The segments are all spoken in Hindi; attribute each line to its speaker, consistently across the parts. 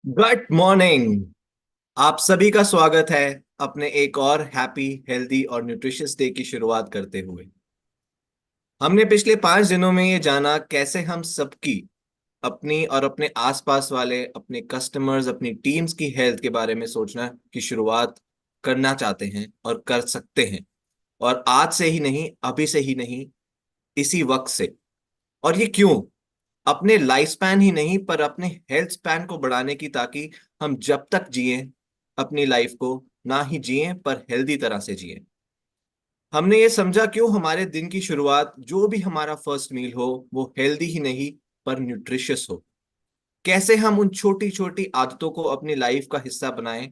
Speaker 1: Good morning. आप सभी का स्वागत है अपने एक और हैप्पी हेल्दी और न्यूट्रिशियस डे की शुरुआत करते हुए। हमने पिछले 5 दिनों में ये जाना कैसे हम सबकी अपनी और अपने आसपास वाले अपने कस्टमर्स अपनी टीम्स की हेल्थ के बारे में सोचना की शुरुआत करना चाहते हैं और कर सकते हैं। और आज से ही नहीं, अभी से ही नहीं, इसी वक्त से। और ये क्यों? अपने लाइफ स्पैन ही नहीं पर अपने हेल्थ स्पैन को बढ़ाने की, ताकि हम जब तक जिए अपनी लाइफ को ना ही जिए पर हेल्दी तरह से जिए। हमने ये समझा क्यों हमारे दिन की शुरुआत, जो भी हमारा फर्स्ट मील हो, वो हेल्दी ही नहीं पर न्यूट्रिशियस हो। कैसे हम उन छोटी छोटी आदतों को अपनी लाइफ का हिस्सा बनाएं।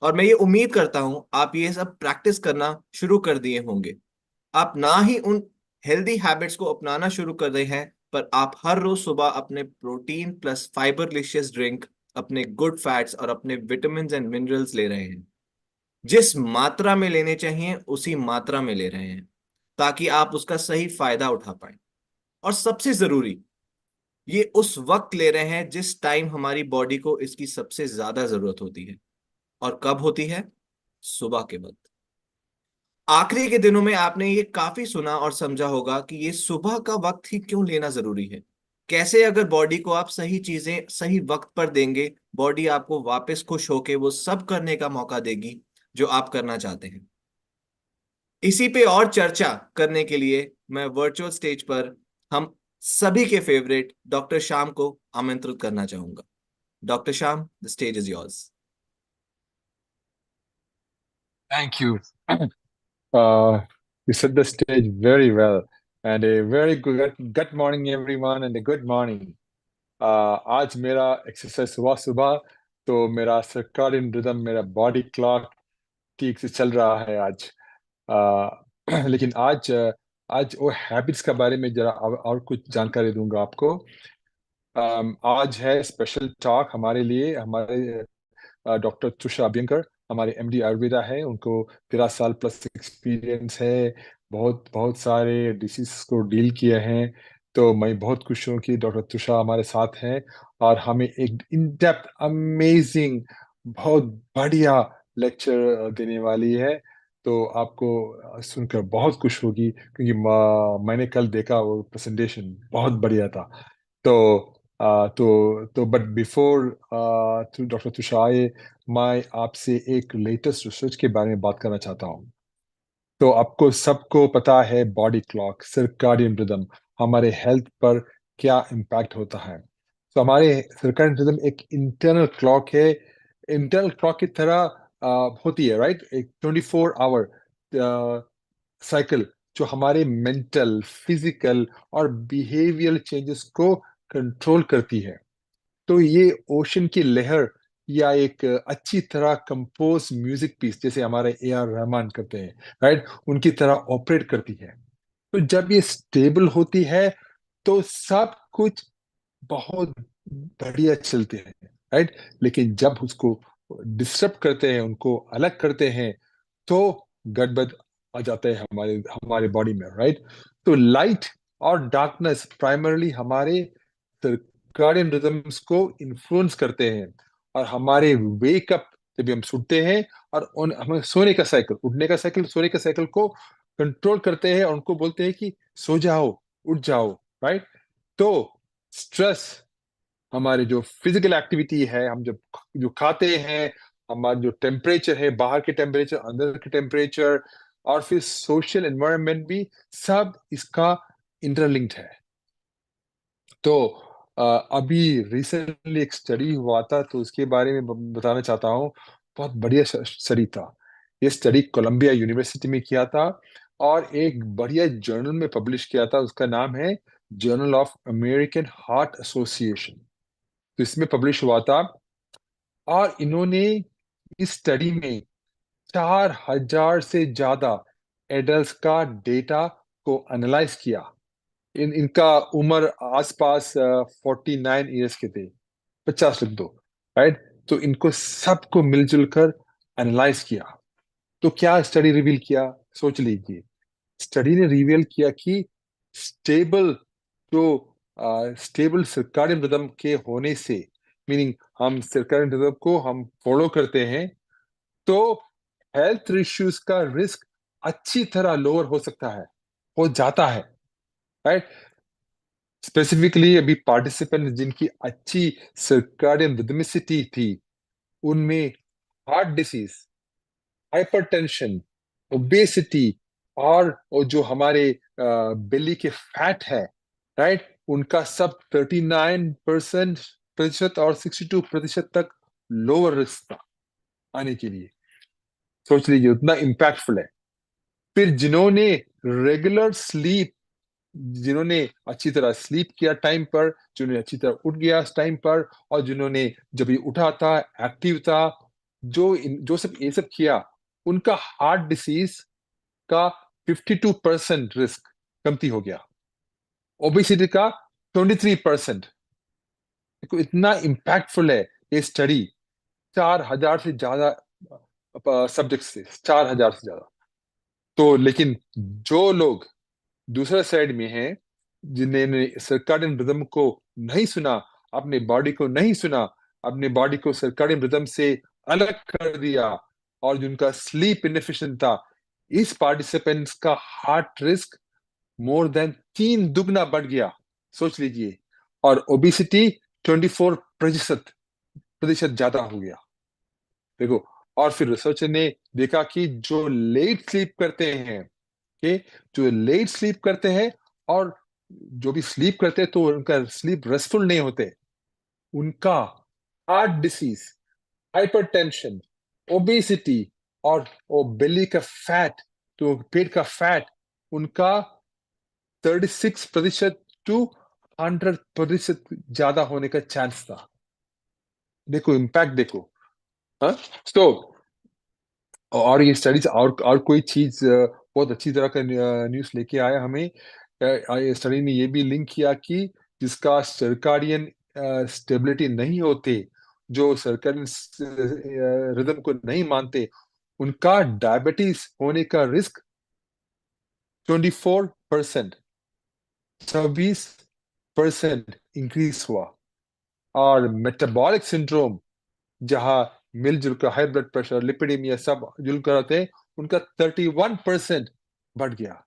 Speaker 1: और मैं ये उम्मीद करता हूं आप ये सब प्रैक्टिस करना शुरू कर दिए होंगे। आप ना ही उन हेल्दी हैबिट्स को अपनाना शुरू कर रहे हैं, पर आप हर रोज सुबह अपने प्रोटीन प्लस फाइबरलिशियस ड्रिंक, अपने गुड फैट्स और अपने विटामिन एंड मिनरल्स ले रहे हैं। जिस मात्रा में लेने चाहिए उसी मात्रा में ले रहे हैं, ताकि आप उसका सही फायदा उठा पाए। और सबसे जरूरी, ये उस वक्त ले रहे हैं जिस टाइम हमारी बॉडी को इसकी सबसे ज्यादा जरूरत होती है। और कब होती है? सुबह के वक्त। आखिरी के दिनों में आपने ये काफी सुना और समझा होगा कि ये सुबह का वक्त ही क्यों लेना जरूरी है। कैसे अगर बॉडी को आप सही चीजें सही वक्त पर देंगे, बॉडी आपको वापस खुश होके वो सब करने का मौका देगी जो आप करना चाहते हैं। इसी पे और चर्चा करने के लिए मैं वर्चुअल स्टेज पर हम सभी के फेवरेट डॉक्टर श्याम को आमंत्रित करना चाहूंगा। Doctor Shyam, the stage is yours.
Speaker 2: Thank you. You set the stage very well. And a very good morning, everyone, and a good morning. आज मेरा एक्सरसाइज सुबह सुबह, तो मेरा सर्काडियन रिदम, मेरा बॉडी क्लॉक ठीक से चल रहा है आज। लेकिन आज वो हैबिट्स के बारे में जरा और कुछ जानकारी दूंगा आपको। आज है स्पेशल टॉक हमारे लिए। हमारे डॉक्टर तुषार अभ्यंकर हमारे एमडी आयुर्वेदा है, उनको 13 साल प्लस एक्सपीरियंस है। बहुत बहुत सारे डिसीज को डील किए हैं। तो मैं बहुत खुश हूँ कि डॉक्टर तुषार हमारे साथ हैं और हमें एक इन डेप्थ अमेजिंग बहुत बढ़िया लेक्चर देने वाली है। तो आपको सुनकर बहुत खुश होगी, क्योंकि मैंने कल देखा वो प्रेजेंटेशन बहुत बढ़िया था। तो but before to doctor Tushar, मैं आपसे एक लेटेस्ट रिसर्च के बारे में बात करना चाहता हूँ। तो आपको सबको पता है बॉडी क्लॉक, सर्काडियन रिदम हमारे हेल्थ पर क्या इम्पैक्ट होता है। तो हमारे सर्काडियन रिदम एक इंटरनल क्लॉक है। इंटरनल क्लॉक की तरह होती है, राइट? एक 24 आवर साइकिल जो हमारे मेंटल, फिजिकल और बिहेवियरल चेंजेस को कंट्रोल करती है। तो ये ओशन की लहर या एक अच्छी तरह कंपोज म्यूजिक पीस, जैसे हमारे ए आर रहमान करते हैं, राइट, उनकी तरह ऑपरेट करती है। तो जब ये स्टेबल होती है तो सब कुछ बहुत बढ़िया चलते हैं, राइट। लेकिन जब उसको डिस्टर्ब करते हैं, उनको अलग करते हैं, तो गड़बड़ आ जाता है हमारे हमारे बॉडी में, राइट। तो लाइट और डार्कनेस प्राइमरली हमारे सर्काडियन रिदम्स को इन्फ्लुएंस करते हैं। और हमारे वेकअप, जब हम सुनते हैं, और उन हमें सोने का साइकिल, उठने का साइकिल, सोने का साइकिल को कंट्रोल करते हैं और उनको बोलते हैं कि सो जाओ, उठ जाओ, राइट। तो स्ट्रेस, हमारे जो फिजिकल एक्टिविटी है, हम जब जो खाते हैं, हमारा जो टेम्परेचर है, बाहर के टेम्परेचर, अंदर के टेम्परेचर, और फिर सोशल एनवायरनमेंट भी, सब इसका इंटरलिंक्ड है। तो अभी रिसेंटली एक स्टडी हुआ था, तो उसके बारे में बताना चाहता हूँ। बहुत बढ़िया स्टडी था। ये स्टडी कोलंबिया यूनिवर्सिटी में किया था और एक बढ़िया जर्नल में पब्लिश किया था। उसका नाम है journal of American heart association. तो इसमें पब्लिश हुआ था। और इन्होंने इस स्टडी में 4,000 से ज्यादा एडल्ट का डेटा को एनालाइज किया। इनका उम्र आसपास 49 ईयर्स के थे, 50 लिख दो, राइट। तो इनको सबको मिलजुल कर एनालाइज किया। तो क्या स्टडी रिवील किया, सोच लीजिए। स्टडी ने रिवील किया कि स्टेबल जो स्टेबल सर्काडियन रिदम के होने से मीनिंग हम सर्कैडियन रिदम को हम फॉलो करते हैं, तो हेल्थ इश्यूज का रिस्क अच्छी तरह लोअर हो सकता है, हो जाता है, राइट। स्पेसिफिकली अभी पार्टिसिपेंट जिनकी अच्छी सर्काडियन रिदमिसिटी थी, उनमें हार्ट डिसीज, हाइपरटेंशन, ओबेसिटी और जो हमारे बेली के फैट है, राइट, उनका सब 39% और 62% तक लोअर रिस्क था आने के लिए। सोच लीजिए उतना इम्पैक्टफुल है। फिर जिन्होंने रेगुलर स्लीप, जिन्होंने अच्छी तरह स्लीप किया टाइम पर, जिन्होंने अच्छी तरह उठ गया टाइम पर, और जिन्होंने जब ये उठा था एक्टिव था, जो सब ये सब किया, उनका हार्ट डिसीज का 52% रिस्क कमती हो गया, ओबेसिटी का 23%। देखो इतना इम्पैक्टफुल है ये स्टडी। 4,000 से ज्यादा सब्जेक्ट से, 4,000 से ज्यादा। तो लेकिन जो लोग दूसरे साइड में हैं, जिन्होंने सर्काडियन रिदम को नहीं सुना, अपने बॉडी को नहीं सुना, अपने बॉडी को सर्काडियन रिदम से अलग कर दिया, और जिनका स्लीप इनएफिशिएंट था, इस पार्टिसिपेंट्स का हार्ट रिस्क मोर देन 3 दुगना बढ़ गया, सोच लीजिए। और ओबिसिटी 24% ज्यादा हो गया। देखो, और फिर रिसर्च ने देखा कि जो लेट स्लीप करते हैं, कि जो लेट स्लीप करते हैं, और जो भी स्लीप करते हैं तो उनका स्लीप रेस्टफुल नहीं होते, उनका हार्ट डिसीज, हाइपरटेंशन, ओबेसिटी और वो बेली का फैट, तो पेट का फैट, उनका 36% टू 100% ज्यादा होने का चांस था। देखो इम्पैक्ट देखो। हाँ, तो और ये स्टडीज और कोई चीज बहुत अच्छी तरह का न्यूज़ लेके आया हमें। स्टडी ने ये भी लिंक किया कि जिसका सर्काडियन स्टेबिलिटी नहीं होते, जो सर्काडियन रिदम को नहीं मानते, उनका डायबिटीज होने का रिस्क 24%, 26% इंक्रीज हुआ। और मेटाबॉलिक सिंड्रोम, जहां मिलजुल कर हाई ब्लड प्रेशर, लिपिडीमिया सब जुल कर आते हैं, उनका 31% बढ़ गया।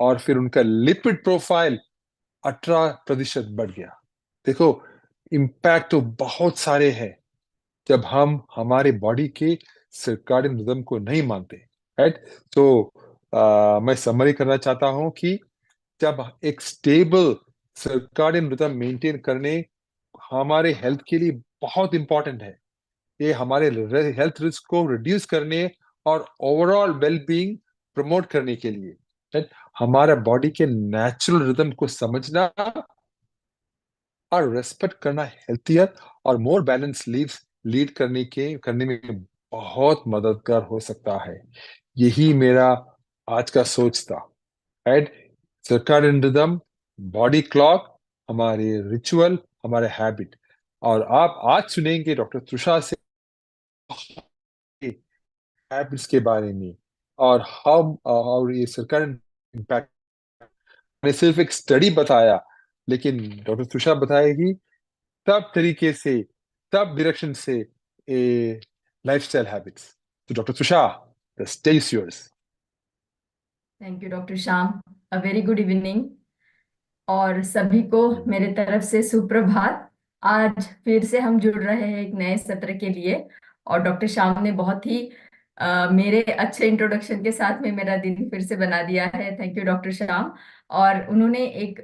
Speaker 2: और फिर उनका लिपिड प्रोफाइल 18% बढ़ गया। देखो इम्पैक्ट तो बहुत सारे हैं जब हम हमारे बॉडी के सर्काडियन रिदम को नहीं मानते, राइट। तो मैं समरी करना चाहता हूं कि जब एक स्टेबल सर्काडियन रिदम मेंटेन करने हमारे हेल्थ के लिए बहुत इंपॉर्टेंट है। ये हमारे हेल्थ रिस्क को रिड्यूस करने और ओवरऑल वेलबींग प्रमोट करने के लिए, right? हमारा बॉडी के नेचुरल रिदम को समझना और रेस्पेक्ट करना हेल्थियर और मोर बैलेंस लीव्स लीड करने में बहुत मददगार हो सकता है। यही मेरा आज का सोच था, right. Circadian rhythm, body clock, हमारे रिचुअल, हमारे हैबिट। और आप आज सुनेंगे डॉक्टर तुषार से हैबिट्स के बारे में, और हाउ और ये सर्काडियन इम्पैक्ट। मैंने सिर्फ एक स्टडी बताया, लेकिन डॉक्टर तुषार बताएगी सब तरीके से, सब डायरेक्शन से ए लाइफस्टाइल हैबिट्स। तो doctor Tushar, the stage is yours.
Speaker 3: Thank you doctor Shyam. A very good evening और सभी को मेरे तरफ से सुप्रभात। आज फिर से हम जुड़ रहे हैं एक नए सत्र के लिए, और डॉक्टर श्याम ने बहुत ही मेरे अच्छे इंट्रोडक्शन के साथ में मेरा दिन फिर से बना दिया है। Thank you doctor Shyam. और उन्होंने एक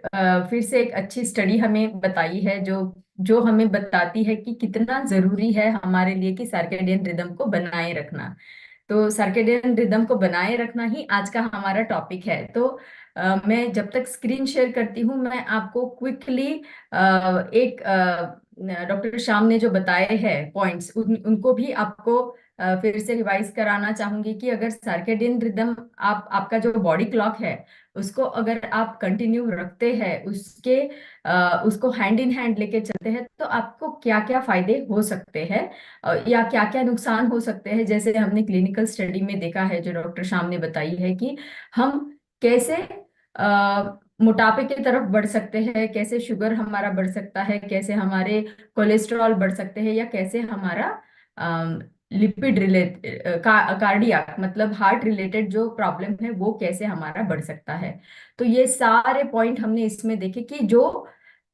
Speaker 3: फिर से एक अच्छी स्टडी हमें बताई है, जो जो हमें बताती है कि कितना जरूरी है हमारे लिए कि सर्केडियन रिदम को बनाए रखना। तो सर्केडियन रिदम को बनाए रखना ही आज का हमारा टॉपिक है। तो मैं जब तक स्क्रीन शेयर करती हूँ, मैं आपको क्विकली एक डॉक्टर श्याम ने जो बताए हैं पॉइंट्स, उनको भी आपको फिर से रिवाइज कराना चाहूंगी कि अगर सर्केडियन रिदम आपका जो बॉडी क्लॉक है उसको अगर आप कंटिन्यू रखते हैं, उसको हैंड इन हैंड लेके चलते हैं, तो आपको क्या क्या फायदे हो सकते हैं या क्या क्या नुकसान हो सकते हैं। जैसे हमने क्लिनिकल स्टडी में देखा है, जो डॉक्टर श्याम ने बताई है, कि हम कैसे मोटापे की तरफ बढ़ सकते हैं, कैसे शुगर हमारा बढ़ सकता है, कैसे हमारे कोलेस्ट्रॉल बढ़ सकते हैं, या कैसे हमारा लिपिड रिलेट कार्डियक मतलब हार्ट रिलेटेड जो प्रॉब्लम है वो कैसे हमारा बढ़ सकता है। तो ये सारे पॉइंट हमने इसमें देखे कि जो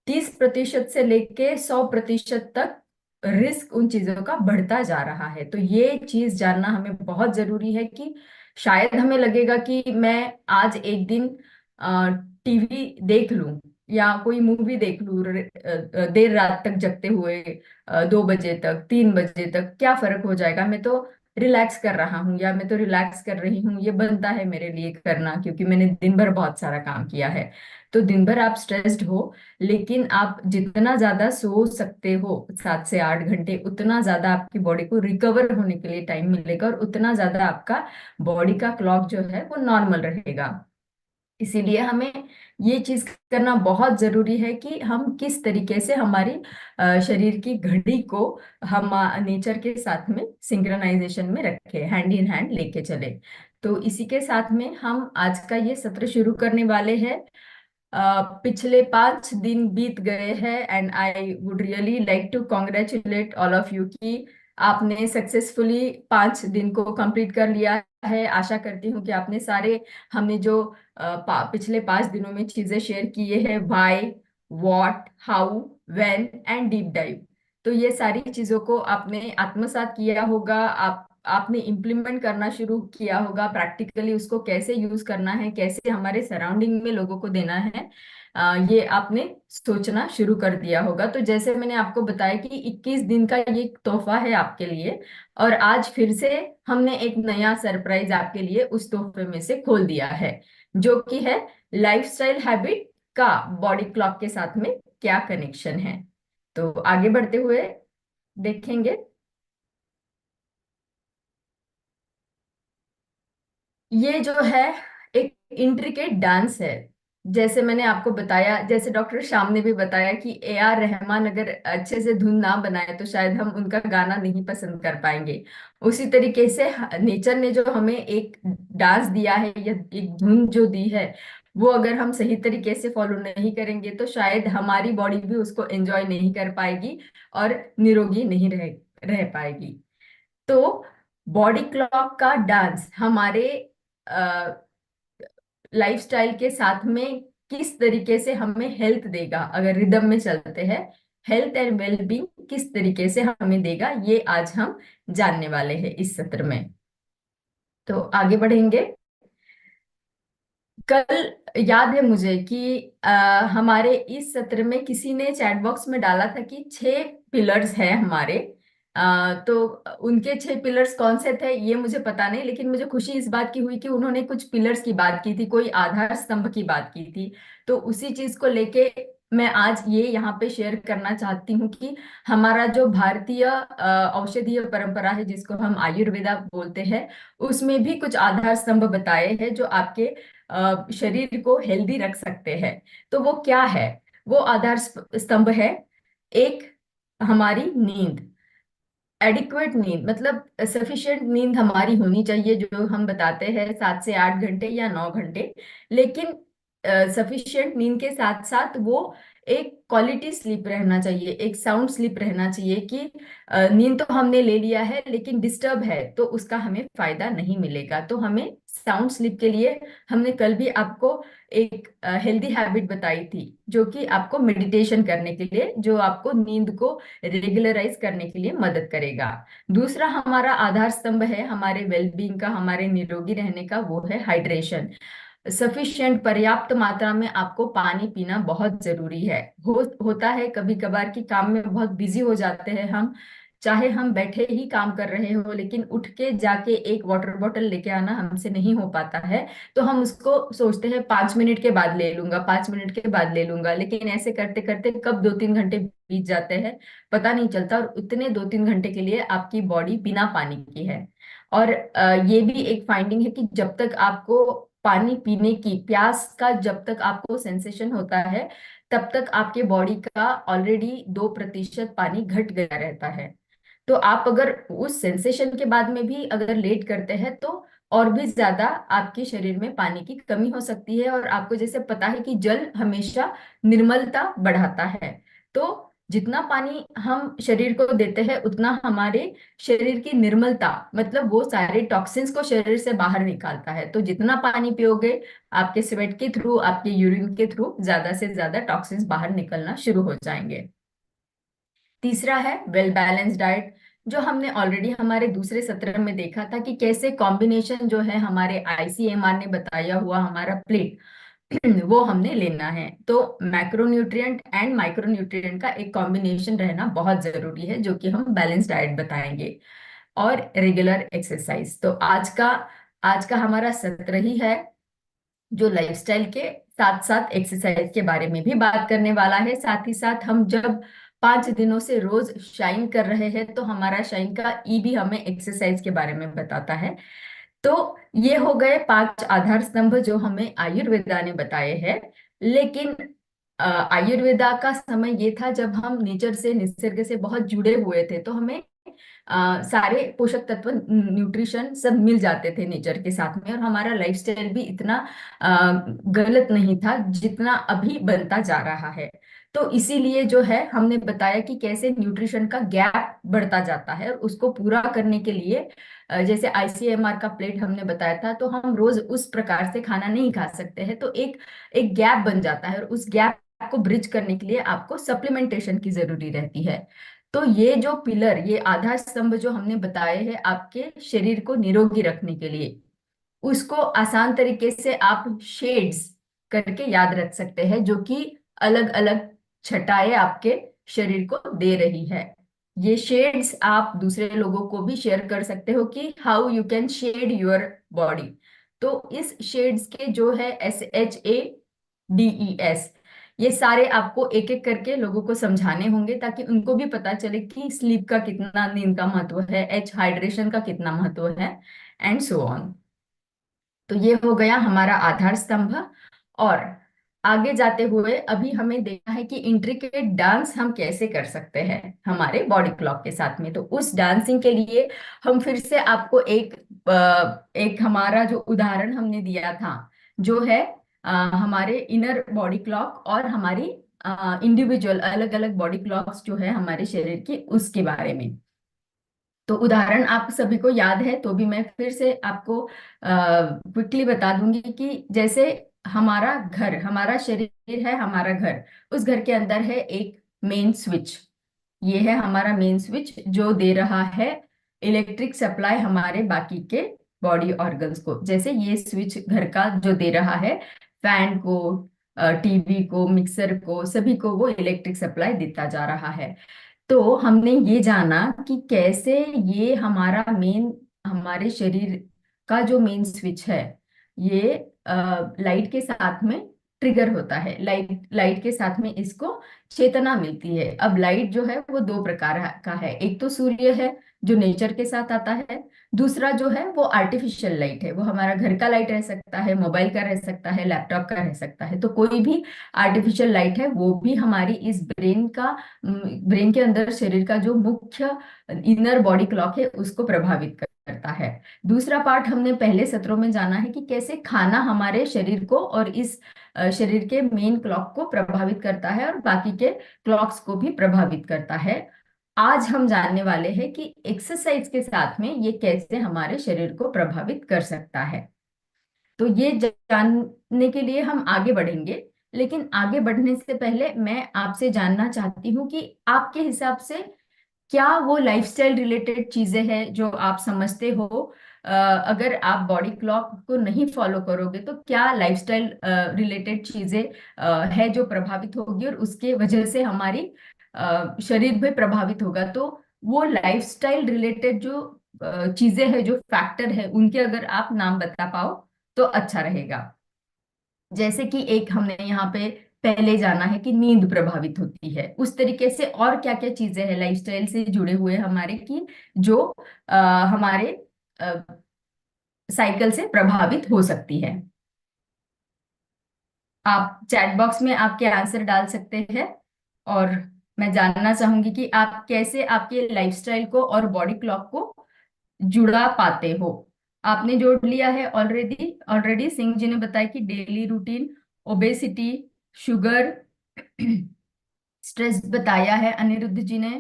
Speaker 3: 30% से लेके 100% तक रिस्क उन चीजों का बढ़ता जा रहा है। तो ये चीज जानना हमें बहुत जरूरी है कि शायद हमें लगेगा कि मैं आज एक दिन टीवी देख लूं या कोई मूवी देख लूं देर रात तक जगते हुए, 2 बजे तक 3 बजे तक क्या फर्क हो जाएगा, मैं तो रिलैक्स कर रहा हूँ या मैं तो रिलैक्स कर रही हूँ, ये बनता है मेरे लिए करना क्योंकि मैंने दिन भर बहुत सारा काम किया है। तो दिन भर आप स्ट्रेस्ड हो, लेकिन आप जितना ज्यादा सो सकते हो 7 से 8 घंटे, उतना ज्यादा आपकी बॉडी को रिकवर होने के लिए टाइम मिलेगा और उतना ज्यादा आपका बॉडी का क्लॉक जो है वो नॉर्मल रहेगा। इसीलिए हमें ये चीज करना बहुत जरूरी है कि हम किस तरीके से हमारी शरीर की घड़ी को हम नेचर के साथ में सिंक्रोनाइजेशन में रखें, हैंड इन हैंड लेके चले। तो इसी के साथ में हम आज का ये सत्र शुरू करने वाले हैं। पिछले 5 दिन बीत गए हैं and I would really like to congratulate all of you कि आपने सक्सेसफुली 5 दिन को कंप्लीट कर लिया है। आशा करती हूँ कि आपने सारे, हमने जो पिछले 5 दिनों में चीजें शेयर किए हैं, why, what, how, when and deep dive, तो ये सारी चीजों को आपने आत्मसात किया होगा। आपने इम्प्लीमेंट करना शुरू किया होगा प्रैक्टिकली, उसको कैसे यूज करना है, कैसे हमारे सराउंडिंग में लोगों को देना है, ये आपने सोचना शुरू कर दिया होगा। तो जैसे मैंने आपको बताया कि 21 दिन का ये तोहफा है आपके लिए, और आज फिर से हमने एक नया सरप्राइज आपके लिए उस तोहफे में से खोल दिया है, जो कि है लाइफस्टाइल हैबिट का बॉडी क्लॉक के साथ में क्या कनेक्शन है। तो आगे बढ़ते हुए देखेंगे। ये जो है एक इंट्रिकेट डांस है। जैसे मैंने आपको बताया, जैसे डॉक्टर श्याम ने भी बताया कि ए आर रहमान अगर अच्छे से धुन ना बनाए तो शायद हम उनका गाना नहीं पसंद कर पाएंगे। उसी तरीके से नेचर ने जो हमें एक डांस दिया है या एक धुन जो दी है, वो अगर हम सही तरीके से फॉलो नहीं करेंगे तो शायद हमारी बॉडी भी उसको एंजॉय नहीं कर पाएगी और निरोगी नहीं रह पाएगी। तो बॉडी क्लॉक का डांस हमारे लाइफस्टाइल के साथ में किस तरीके से हमें हेल्थ देगा, अगर रिदम में चलते हैं, हेल्थ एंड वेलबींग किस तरीके से हमें देगा, ये आज हम जानने वाले हैं इस सत्र में। तो आगे बढ़ेंगे। कल याद है मुझे कि हमारे इस सत्र में किसी ने चैट बॉक्स में डाला था कि 6 पिलर्स हैं हमारे। तो उनके 6 पिलर्स कौन से थे ये मुझे पता नहीं, लेकिन मुझे खुशी इस बात की हुई कि उन्होंने कुछ पिलर्स की बात की थी, कोई आधार स्तंभ की बात की थी। तो उसी चीज को लेके मैं आज ये यहाँ पे शेयर करना चाहती हूँ कि हमारा जो भारतीय औषधीय परंपरा है जिसको हम आयुर्वेदा बोलते हैं, उसमें भी कुछ आधार स्तंभ बताए हैं जो आपके शरीर को हेल्दी रख सकते हैं। तो वो क्या है? वो आधार स्तंभ है, एक हमारी नींद, एडिक्वेट नींद, मतलब सफिशिएंट नींद हमारी होनी चाहिए, जो हम बताते हैं 7 से 8 घंटे या 9 घंटे। लेकिन सफिशिएंट नींद के साथ साथ वो एक क्वालिटी स्लीप रहना चाहिए, एक साउंड स्लीप रहना चाहिए कि नींद तो हमने ले लिया है लेकिन डिस्टर्ब है तो उसका हमें फायदा नहीं मिलेगा। तो हमें साउंड स्लीप के लिए हमने कल भी आपको एक हेल्दी हैबिट बताई थी, जो कि आपको मेडिटेशन करने के लिए, जो आपको नींद को रेगुलराइज करने के लिए मदद करेगा। दूसरा हमारा आधार स्तंभ है हमारे वेलबींग का, हमारे निरोगी रहने का, वो है हाइड्रेशन। सफिशिएंट, पर्याप्त मात्रा में आपको पानी पीना बहुत जरूरी है। होता है कभी कभार कि काम में बहुत बिजी हो जाते हैं हम, चाहे हम बैठे ही काम कर रहे हो लेकिन उठ के जाके एक वाटर बॉटल लेके आना हमसे नहीं हो पाता है। तो हम उसको सोचते हैं 5 मिनट के बाद ले लूंगा, 5 मिनट के बाद ले लूंगा, लेकिन ऐसे करते करते कब 2-3 घंटे बीत जाते हैं पता नहीं चलता, और उतने 2-3 घंटे के लिए आपकी बॉडी बिना पानी की है। और ये भी एक फाइंडिंग है कि जब तक आपको पानी पीने की प्यास का, जब तक आपको सेंसेशन होता है, तब तक आपके बॉडी का ऑलरेडी 2% पानी घट गया रहता है। तो आप अगर उस सेंसेशन के बाद में भी अगर लेट करते हैं तो और भी ज्यादा आपके शरीर में पानी की कमी हो सकती है। और आपको जैसे पता है कि जल हमेशा निर्मलता बढ़ाता है। तो जितना पानी हम शरीर को देते हैं उतना हमारे शरीर की निर्मलता, मतलब वो सारे टॉक्सिन्स को शरीर से बाहर निकालता है। तो जितना पानी पियोगे, आपके स्वेट के थ्रू, आपके यूरिन के थ्रू ज्यादा से ज्यादा टॉक्सिन्स बाहर निकलना शुरू हो जाएंगे। तीसरा है वेल बैलेंस डाइट, जो हमने ऑलरेडी हमारे दूसरे सत्र में देखा था कि कैसे कॉम्बिनेशन जो है हमारे आईसीएमआर ने बताया हुआ हमारा प्लेट वो हमने लेना है। तो मैक्रोन्यूट्रिएंट एंड माइक्रोन्यूट्रिएंट का एक कॉम्बिनेशन रहना बहुत जरूरी है, जो कि हम बैलेंस डाइट बताएंगे। और रेगुलर एक्सरसाइज। तो आज का हमारा सत्र ही है जो लाइफस्टाइल के साथ साथ एक्सरसाइज के बारे में भी बात करने वाला है। साथ ही साथ हम जब 5 दिनों से रोज शाइन कर रहे हैं तो हमारा शाइन का ई भी हमें एक्सरसाइज के बारे में बताता है। तो ये हो गए 5 आधार स्तंभ जो हमें आयुर्वेदा ने बताए हैं। लेकिन आयुर्वेदा का समय ये था जब हम नेचर से, निसर्ग से बहुत जुड़े हुए थे, तो हमें सारे पोषक तत्व, न्यूट्रिशन सब मिल जाते थे नेचर के साथ में। और हमारा लाइफस्टाइल भी इतना गलत नहीं था जितना अभी बनता जा रहा है। तो इसीलिए जो है हमने बताया कि कैसे न्यूट्रिशन का गैप बढ़ता जाता है, और उसको पूरा करने के लिए जैसे आईसीएमआर का प्लेट हमने बताया था, तो हम रोज उस प्रकार से खाना नहीं खा सकते हैं। तो एक एक गैप बन जाता है, और उस गैप को ब्रिज करने के लिए आपको सप्लीमेंटेशन की जरूरी रहती है। तो ये जो पिलर, ये आधार स्तंभ जो हमने बताए हैं आपके शरीर को निरोगी रखने के लिए, उसको आसान तरीके से आप शेड्स करके याद रख सकते हैं, जो कि अलग अलग छटाएं आपके शरीर को दे रही है। ये शेड्स आप दूसरे लोगों को भी शेयर कर सकते हो कि how you can shade your body. तो इस शेड्स के जो है SHADES, ये सारे आपको एक एक करके लोगों को समझाने होंगे, ताकि उनको भी पता चले कि स्लीप का कितना, नींद का महत्व है, हाइड्रेशन का कितना महत्व है, एंड सो ऑन। तो ये हो गया हमारा आधार स्तंभ। और आगे जाते हुए अभी हमें देखना है कि इंट्रिकेट डांस हम कैसे कर सकते हैं हमारे बॉडी क्लॉक के साथ में। तो उस डांसिंग के लिए हम फिर से आपको एक हमारा जो उदाहरण हमने दिया था, जो है हमारे इनर बॉडी क्लॉक और हमारी इंडिविजुअल अलग अलग बॉडी क्लॉक्स जो है हमारे शरीर की, उसके बारे में। तो उदाहरण आप सभी को याद है, तो भी मैं फिर से आपको क्विकली बता दूंगी कि जैसे हमारा घर, हमारा शरीर है हमारा घर, उस घर के अंदर है एक मेन स्विच। ये है हमारा मेन स्विच जो दे रहा है इलेक्ट्रिक सप्लाई हमारे बाकी के बॉडी ऑर्गन्स को। जैसे ये स्विच घर का जो दे रहा है फैन को, टीवी को, मिक्सर को, सभी को वो इलेक्ट्रिक सप्लाई देता जा रहा है। तो हमने ये जाना कि कैसे ये हमारा मेन, हमारे शरीर का जो मेन स्विच है, ये लाइट के साथ में ट्रिगर होता है। लाइट लाइट के साथ में इसको चेतना मिलती है। अब लाइट जो है वो दो प्रकार का है, एक तो सूर्य है जो नेचर के साथ आता है, दूसरा जो है वो आर्टिफिशियल लाइट है। वो हमारा घर का लाइट रह सकता है, मोबाइल का रह सकता है, लैपटॉप का रह सकता है। तो कोई भी आर्टिफिशियल लाइट है वो भी हमारी इस ब्रेन के अंदर शरीर का जो मुख्य इनर बॉडी क्लॉक है उसको प्रभावित करता है। दूसरा पार्ट हमने पहले सत्रों में जाना है कि कैसे खाना हमारे शरीर को और इस शरीर के मेन क्लॉक को प्रभावित करता है, और बाकी के क्लॉक्स को भी प्रभावित करता है। आज हम जानने वाले हैं कि एक्सरसाइज के साथ में ये कैसे हमारे शरीर को प्रभावित कर सकता है। तो ये जानने के लिए हम आगे बढ़ेंगे। लेकिन आगे बढ़ने से पहले मैं आपसे जानना चाहती हूँ कि आपके हिसाब से क्या वो लाइफस्टाइल रिलेटेड चीजें हैं जो आप समझते हो, अगर आप बॉडी क्लॉक को नहीं फॉलो करोगे तो क्या लाइफस्टाइल रिलेटेड चीजें है जो प्रभावित होगी, और उसके वजह से हमारी शरीर भी प्रभावित होगा। तो वो लाइफस्टाइल रिलेटेड जो चीजें हैं, जो फैक्टर है, उनके अगर आप नाम बता पाओ तो अच्छा रहेगा। जैसे कि एक हमने यहाँ पे पहले जाना है कि नींद प्रभावित होती है, उस तरीके से और क्या क्या चीजें हैं लाइफस्टाइल से जुड़े हुए हमारे की, जो हमारे साइकिल से प्रभावित हो सकती है। आप चैट बॉक्स में आपके आंसर डाल सकते हैं। और मैं जानना चाहूंगी कि आप कैसे आपके लाइफस्टाइल को और बॉडी क्लॉक को जुड़ा पाते हो। आपने जोड़ लिया है ऑलरेडी। ऑलरेडी सिंह जी ने बताया कि daily routine, obesity, sugar, stress बताया है अनिरुद्ध जी ने।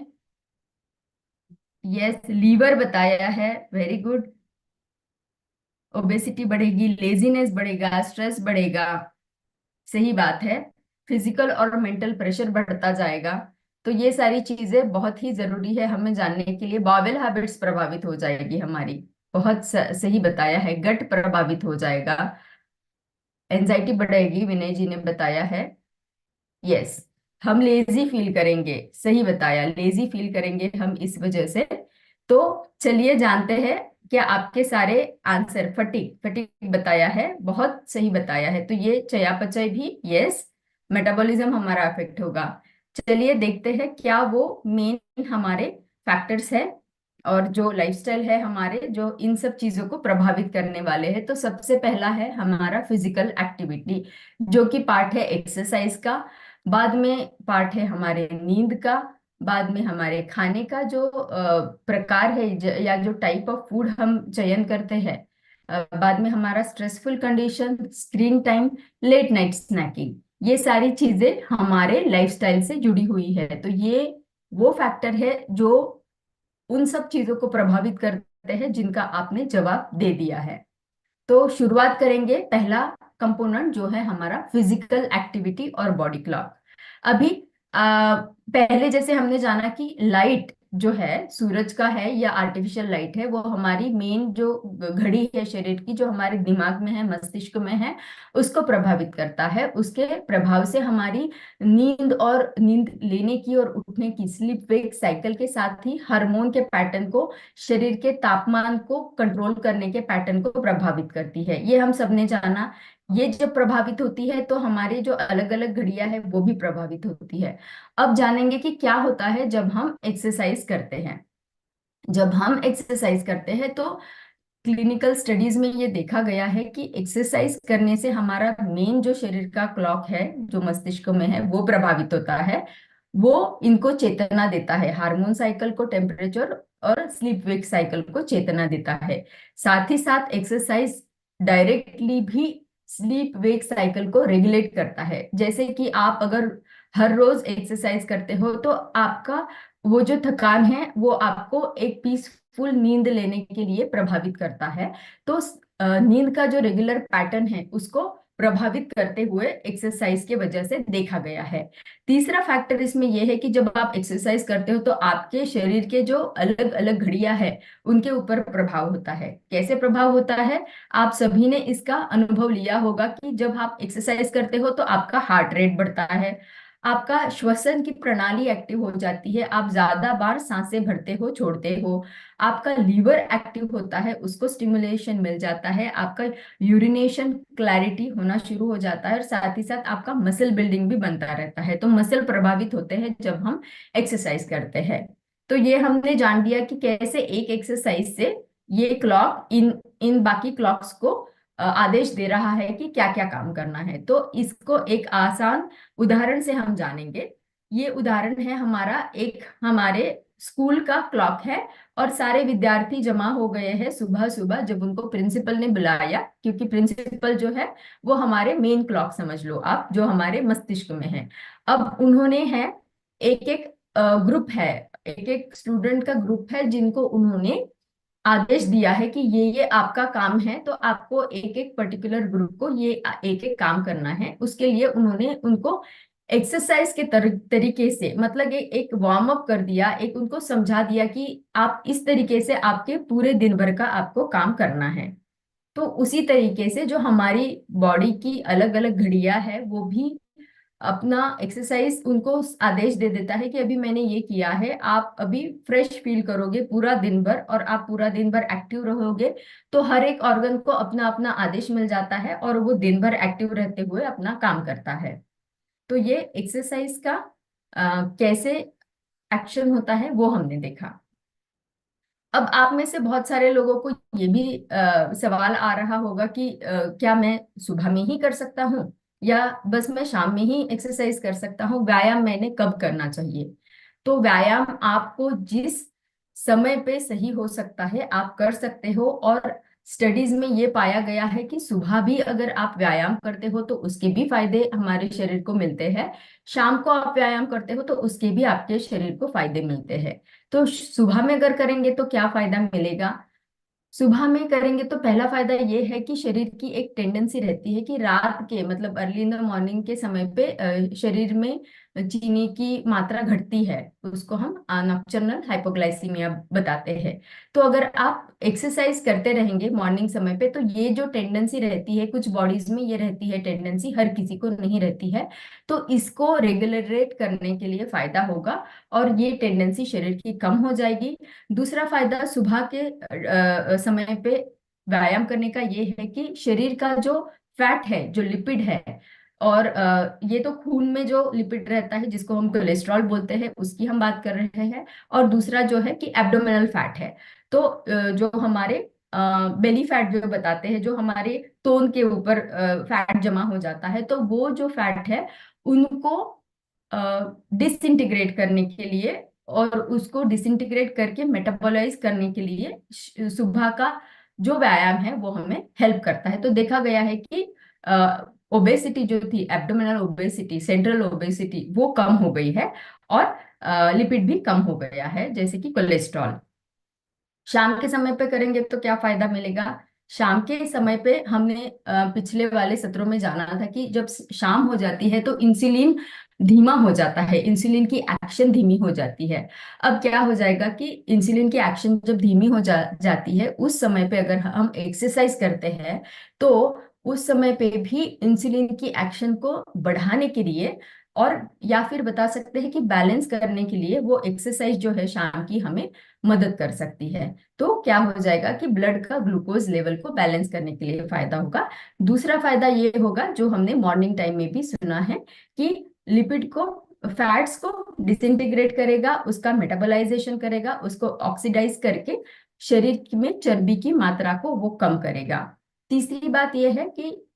Speaker 3: यस, लीवर बताया है, वेरी गुड। ओबेसिटी बढ़ेगी, लेजीनेस बढ़ेगा, स्ट्रेस बढ़ेगा, सही बात है। फिजिकल और मेंटल प्रेशर बढ़ता जाएगा। तो ये सारी चीजें बहुत ही जरूरी है हमें जानने के लिए। बॉवेल हैबिट्स प्रभावित हो जाएगी हमारी, बहुत सही बताया है। गट प्रभावित हो जाएगा, एंजाइटी बढ़ेगी, विनय जी ने बताया है। यस, हम लेजी फील करेंगे, सही बताया, लेजी फील करेंगे हम इस वजह से। तो चलिए जानते हैं क्या आपके सारे आंसर। फटीग, फटीग बताया है, बहुत सही बताया है। तो ये चयापचय भी, यस, मेटाबॉलिज्म हमारा अफेक्ट होगा। चलिए देखते हैं क्या वो मेन हमारे फैक्टर्स है और जो लाइफस्टाइल है हमारे, जो इन सब चीजों को प्रभावित करने वाले हैं। तो सबसे पहला है हमारा फिजिकल एक्टिविटी, जो कि पार्ट है एक्सरसाइज का। बाद में पार्ट है हमारे नींद का। बाद में हमारे खाने का जो प्रकार है, या जो टाइप ऑफ फूड हम चयन करते हैं। बाद में हमारा stressful condition, screen time, late night snacking, ये सारी चीजें हमारे लाइफस्टाइल से जुड़ी हुई है। तो ये वो फैक्टर है जो उन सब चीजों को प्रभावित करते हैं जिनका आपने जवाब दे दिया है। तो शुरुआत करेंगे, पहला कंपोनेंट जो है हमारा फिजिकल एक्टिविटी और बॉडी क्लॉक। अभी पहले जैसे हमने जाना कि लाइट जो है सूरज का है या आर्टिफिशियल लाइट है, वो हमारी मेन जो घड़ी है शरीर की, जो हमारे दिमाग में है, मस्तिष्क में है, उसको प्रभावित करता है। उसके प्रभाव से हमारी नींद और नींद लेने की और उठने की, स्लीप वेक साइकिल के साथ ही हार्मोन के पैटर्न को, शरीर के तापमान को कंट्रोल करने के पैटर्न को प्रभावित करती है। ये हम सबने जाना। ये जब प्रभावित होती है तो हमारे जो अलग अलग घड़ियां हैं वो भी प्रभावित होती है। अब जानेंगे कि क्या होता है जब हम एक्सरसाइज करते हैं। जब हम एक्सरसाइज करते हैं तो क्लिनिकल स्टडीज में ये देखा गया है कि एक्सरसाइज करने से हमारा मेन जो शरीर का क्लॉक है, जो मस्तिष्क में है, वो प्रभावित होता है। वो इनको चेतना देता है, हार्मोन साइकिल को, टेम्परेचर और स्लीप वेक साइकिल को चेतना देता है। साथ ही साथ एक्सरसाइज डायरेक्टली भी स्लीप वेक साइकिल को रेगुलेट करता है। जैसे कि आप अगर हर रोज एक्सरसाइज करते हो तो आपका वो जो थकान है वो आपको एक पीसफुल नींद लेने के लिए प्रभावित करता है। तो नींद का जो रेगुलर पैटर्न है उसको प्रभावित करते हुए एक्सरसाइज के वजह से देखा गया है। तीसरा फैक्टर इसमें यह है कि जब आप एक्सरसाइज करते हो तो आपके शरीर के जो अलग अलग घड़ियां हैं उनके ऊपर प्रभाव होता है। कैसे प्रभाव होता है? आप सभी ने इसका अनुभव लिया होगा कि जब आप एक्सरसाइज करते हो तो आपका हार्ट रेट बढ़ता है, आपका श्वसन की प्रणाली एक्टिव हो जाती है, आप ज्यादा बार सांसें भरते हो, छोड़ते हो, आपका लीवर एक्टिव होता है, उसको स्टिमुलेशन मिल जाता है, आपका यूरिनेशन क्लैरिटी होना शुरू हो जाता है, और साथ ही साथ आपका मसल बिल्डिंग भी बनता रहता है। तो मसल प्रभावित होते हैं जब हम एक्सरसाइज करते हैं। तो ये हमने जान लिया कि कैसे एक एक्सरसाइज से ये क्लॉक इन इन बाकी क्लॉक्स को आदेश दे रहा है कि क्या क्या काम करना है। तो इसको एक आसान उदाहरण से हम जानेंगे। ये उदाहरण है हमारा, एक हमारे स्कूल का क्लॉक है और सारे विद्यार्थी जमा हो गए हैं सुबह सुबह, जब उनको प्रिंसिपल ने बुलाया, क्योंकि प्रिंसिपल जो है वो हमारे मेन क्लॉक समझ लो आप, जो हमारे मस्तिष्क में है। अब उन्होंने है एक एक ग्रुप है, एक एक स्टूडेंट का ग्रुप है जिनको उन्होंने आदेश दिया है कि ये आपका काम है। तो आपको एक एक पर्टिकुलर ग्रुप को ये एक एक काम करना है। उसके लिए उन्होंने उनको एक्सरसाइज के तरीके से, मतलब एक वार्म अप कर दिया, एक उनको समझा दिया कि आप इस तरीके से आपके पूरे दिन भर का आपको काम करना है। तो उसी तरीके से जो हमारी बॉडी की अलग अलग घड़ियां है वो भी अपना एक्सरसाइज उनको आदेश दे देता है कि अभी मैंने ये किया है, आप अभी फ्रेश फील करोगे पूरा दिन भर और आप पूरा दिन भर एक्टिव रहोगे। तो हर एक ऑर्गन को अपना अपना आदेश मिल जाता है और वो दिन भर एक्टिव रहते हुए अपना काम करता है। तो ये एक्सरसाइज का कैसे एक्शन होता है वो हमने देखा। अब आप में से बहुत सारे लोगों को ये भी सवाल आ रहा होगा कि क्या मैं सुबह में ही कर सकता हूँ या बस मैं शाम में ही एक्सरसाइज कर सकता हूँ, व्यायाम मैंने कब करना चाहिए? तो व्यायाम आपको जिस समय पे सही हो सकता है आप कर सकते हो, और स्टडीज में ये पाया गया है कि सुबह भी अगर आप व्यायाम करते हो तो उसके भी फायदे हमारे शरीर को मिलते हैं। शाम को आप व्यायाम करते हो तो उसके भी आपके शरीर को फायदे मिलते हैं। तो सुबह में अगर करेंगे तो क्या फायदा मिलेगा? सुबह में करेंगे तो पहला फायदा ये है कि शरीर की एक टेंडेंसी रहती है कि रात के मतलब अर्ली इन द मॉर्निंग के समय पे शरीर में चीनी की मात्रा घटती है। उसको हम नॉक्टर्नल हाइपोग्लाइसीमिया बताते हैं। तो अगर आप एक्सरसाइज करते रहेंगे मॉर्निंग समय पे तो ये जो टेंडेंसी रहती है, कुछ बॉडीज में ये रहती है टेंडेंसी, हर किसी को नहीं रहती है। तो इसको रेगुलरेट करने के लिए फायदा होगा और ये टेंडेंसी शरीर की कम हो जाएगी। दूसरा फायदा सुबह के समय पे व्यायाम करने का ये है कि शरीर का जो फैट है, जो लिपिड है, और ये तो खून में जो लिपिड रहता है जिसको हम कोलेस्ट्रॉल बोलते हैं उसकी हम बात कर रहे हैं। और दूसरा जो है कि एब्डोमिनल फैट है। तो जो हमारे बेली फैट जो बताते हैं, जो हमारे तोन के ऊपर फैट जमा हो जाता है, तो वो जो फैट है उनको डिसइंटीग्रेट करने के लिए और उसको डिसइंटीग्रेट करके मेटाबोलाइज करने के लिए सुबह का जो व्यायाम है वो हमें हेल्प करता है। तो देखा गया है कि ओबेसिटी जो थी, एब्डोमिनल ओबेसिटी, सेंट्रल ओबेसिटी, वो कम हो गई है और लिपिड भी कम हो गया है जैसे कि कोलेस्ट्रॉल। शाम के समय पे करेंगे तो क्या फायदा मिलेगा? शाम के समय पे हमने पिछले वाले सत्रों में जाना था कि जब शाम हो जाती है तो इंसुलिन धीमा हो जाता है, इंसुलिन की एक्शन धीमी हो जाती है। अब क्या हो जाएगा कि इंसुलिन की एक्शन जब धीमी हो जाती है, उस समय पे अगर हम एक्सरसाइज करते हैं तो उस समय पे भी इंसुलिन की एक्शन को बढ़ाने के लिए और या फिर बता सकते हैं कि बैलेंस करने के लिए वो एक्सरसाइज जो है शाम की हमें मदद कर सकती है। तो क्या हो जाएगा कि ब्लड का ग्लूकोज लेवल को बैलेंस करने के लिए फायदा होगा। दूसरा फायदा ये होगा जो हमने मॉर्निंग टाइम में भी सुना है कि लिपिड को, फैट्स को डिसइंटीग्रेट करेगा, उसका मेटाबोलाइजेशन करेगा, उसको ऑक्सीडाइज करके शरीर में चर्बी की मात्रा को वो कम करेगा। तीसरी बात यह है कि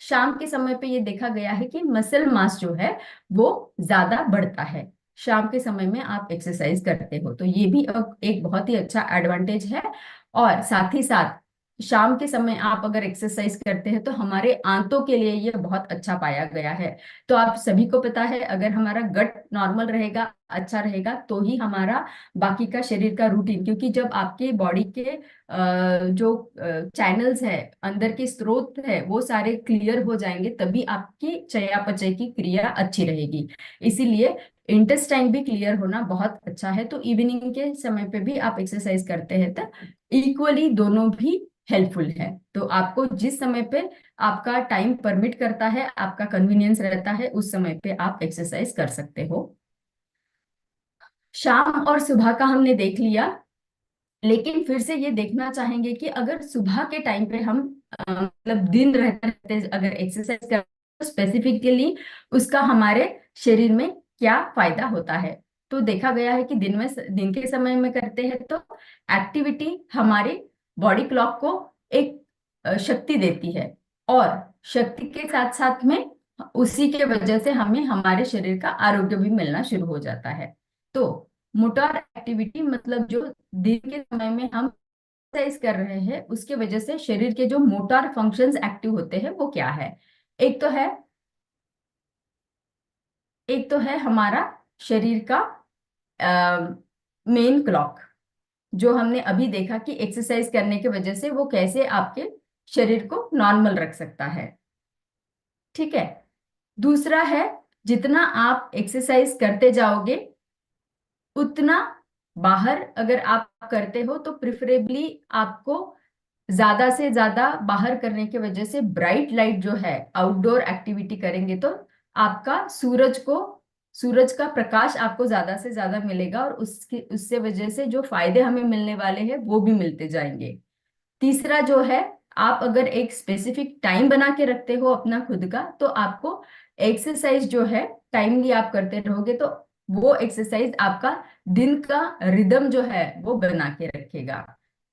Speaker 3: शाम के समय पे ये देखा गया है कि मसल मास जो है वो ज्यादा बढ़ता है शाम के समय में आप एक्सरसाइज करते हो, तो ये भी एक बहुत ही अच्छा एडवांटेज है। और साथ ही साथ शाम के समय आप अगर एक्सरसाइज करते हैं तो हमारे आंतों के लिए ये बहुत अच्छा पाया गया है। तो आप सभी को पता है अगर हमारा गट नॉर्मल रहेगा, अच्छा रहेगा, तो ही हमारा बाकी का शरीर का रूटीन, क्योंकि जब आपके बॉडी के जो चैनल्स है, अंदर के स्रोत है, वो सारे क्लियर हो जाएंगे तभी आपकी चयापचय की क्रिया अच्छी रहेगी। इसीलिए इंटेस्टाइन भी क्लियर होना बहुत अच्छा है। तो इवनिंग के समय पे भी आप एक्सरसाइज करते हैं तो इक्वली दोनों भी हेल्पफुल है। तो आपको जिस समय पे आपका टाइम परमिट करता है, आपका कन्वीनियंस रहता है, उस समय पे आप एक्सरसाइज कर सकते हो। शाम और सुबह का हमने देख लिया, लेकिन फिर से ये देखना चाहेंगे कि अगर सुबह के टाइम पे हम मतलब दिन रहते रहते अगर एक्सरसाइज करें तो स्पेसिफिकली उसका हमारे शरीर में क्या फायदा होता है। तो देखा गया है कि दिन के समय में करते हैं तो एक्टिविटी हमारे बॉडी क्लॉक को एक शक्ति देती है और शक्ति के साथ साथ में उसी के वजह से हमें हमारे शरीर का आरोग्य भी मिलना शुरू हो जाता है। तो मोटर एक्टिविटी मतलब जो दिन के समय में हम एक्सरसाइज कर रहे हैं उसके वजह से शरीर के जो मोटर फंक्शंस एक्टिव होते हैं वो क्या है? एक तो है एक तो है हमारा शरीर का मेन क्लॉक, जो हमने अभी देखा कि एक्सरसाइज करने की वजह से वो कैसे आपके शरीर को नॉर्मल रख सकता है। ठीक है। दूसरा है, जितना आप एक्सरसाइज करते जाओगे उतना बाहर अगर आप करते हो तो प्रिफरेबली आपको ज्यादा से ज्यादा बाहर करने की वजह से ब्राइट लाइट जो है, आउटडोर एक्टिविटी करेंगे तो आपका सूरज का प्रकाश आपको ज्यादा से ज्यादा मिलेगा और उससे वजह से जो फायदे हमें मिलने वाले हैं वो भी मिलते जाएंगे। तीसरा जो है, आप अगर एक स्पेसिफिक टाइम बना के रखते हो अपना खुद का तो आपको एक्सरसाइज जो है टाइमली आप करते रहोगे तो वो एक्सरसाइज आपका दिन का रिदम जो है वो बना के रखेगा।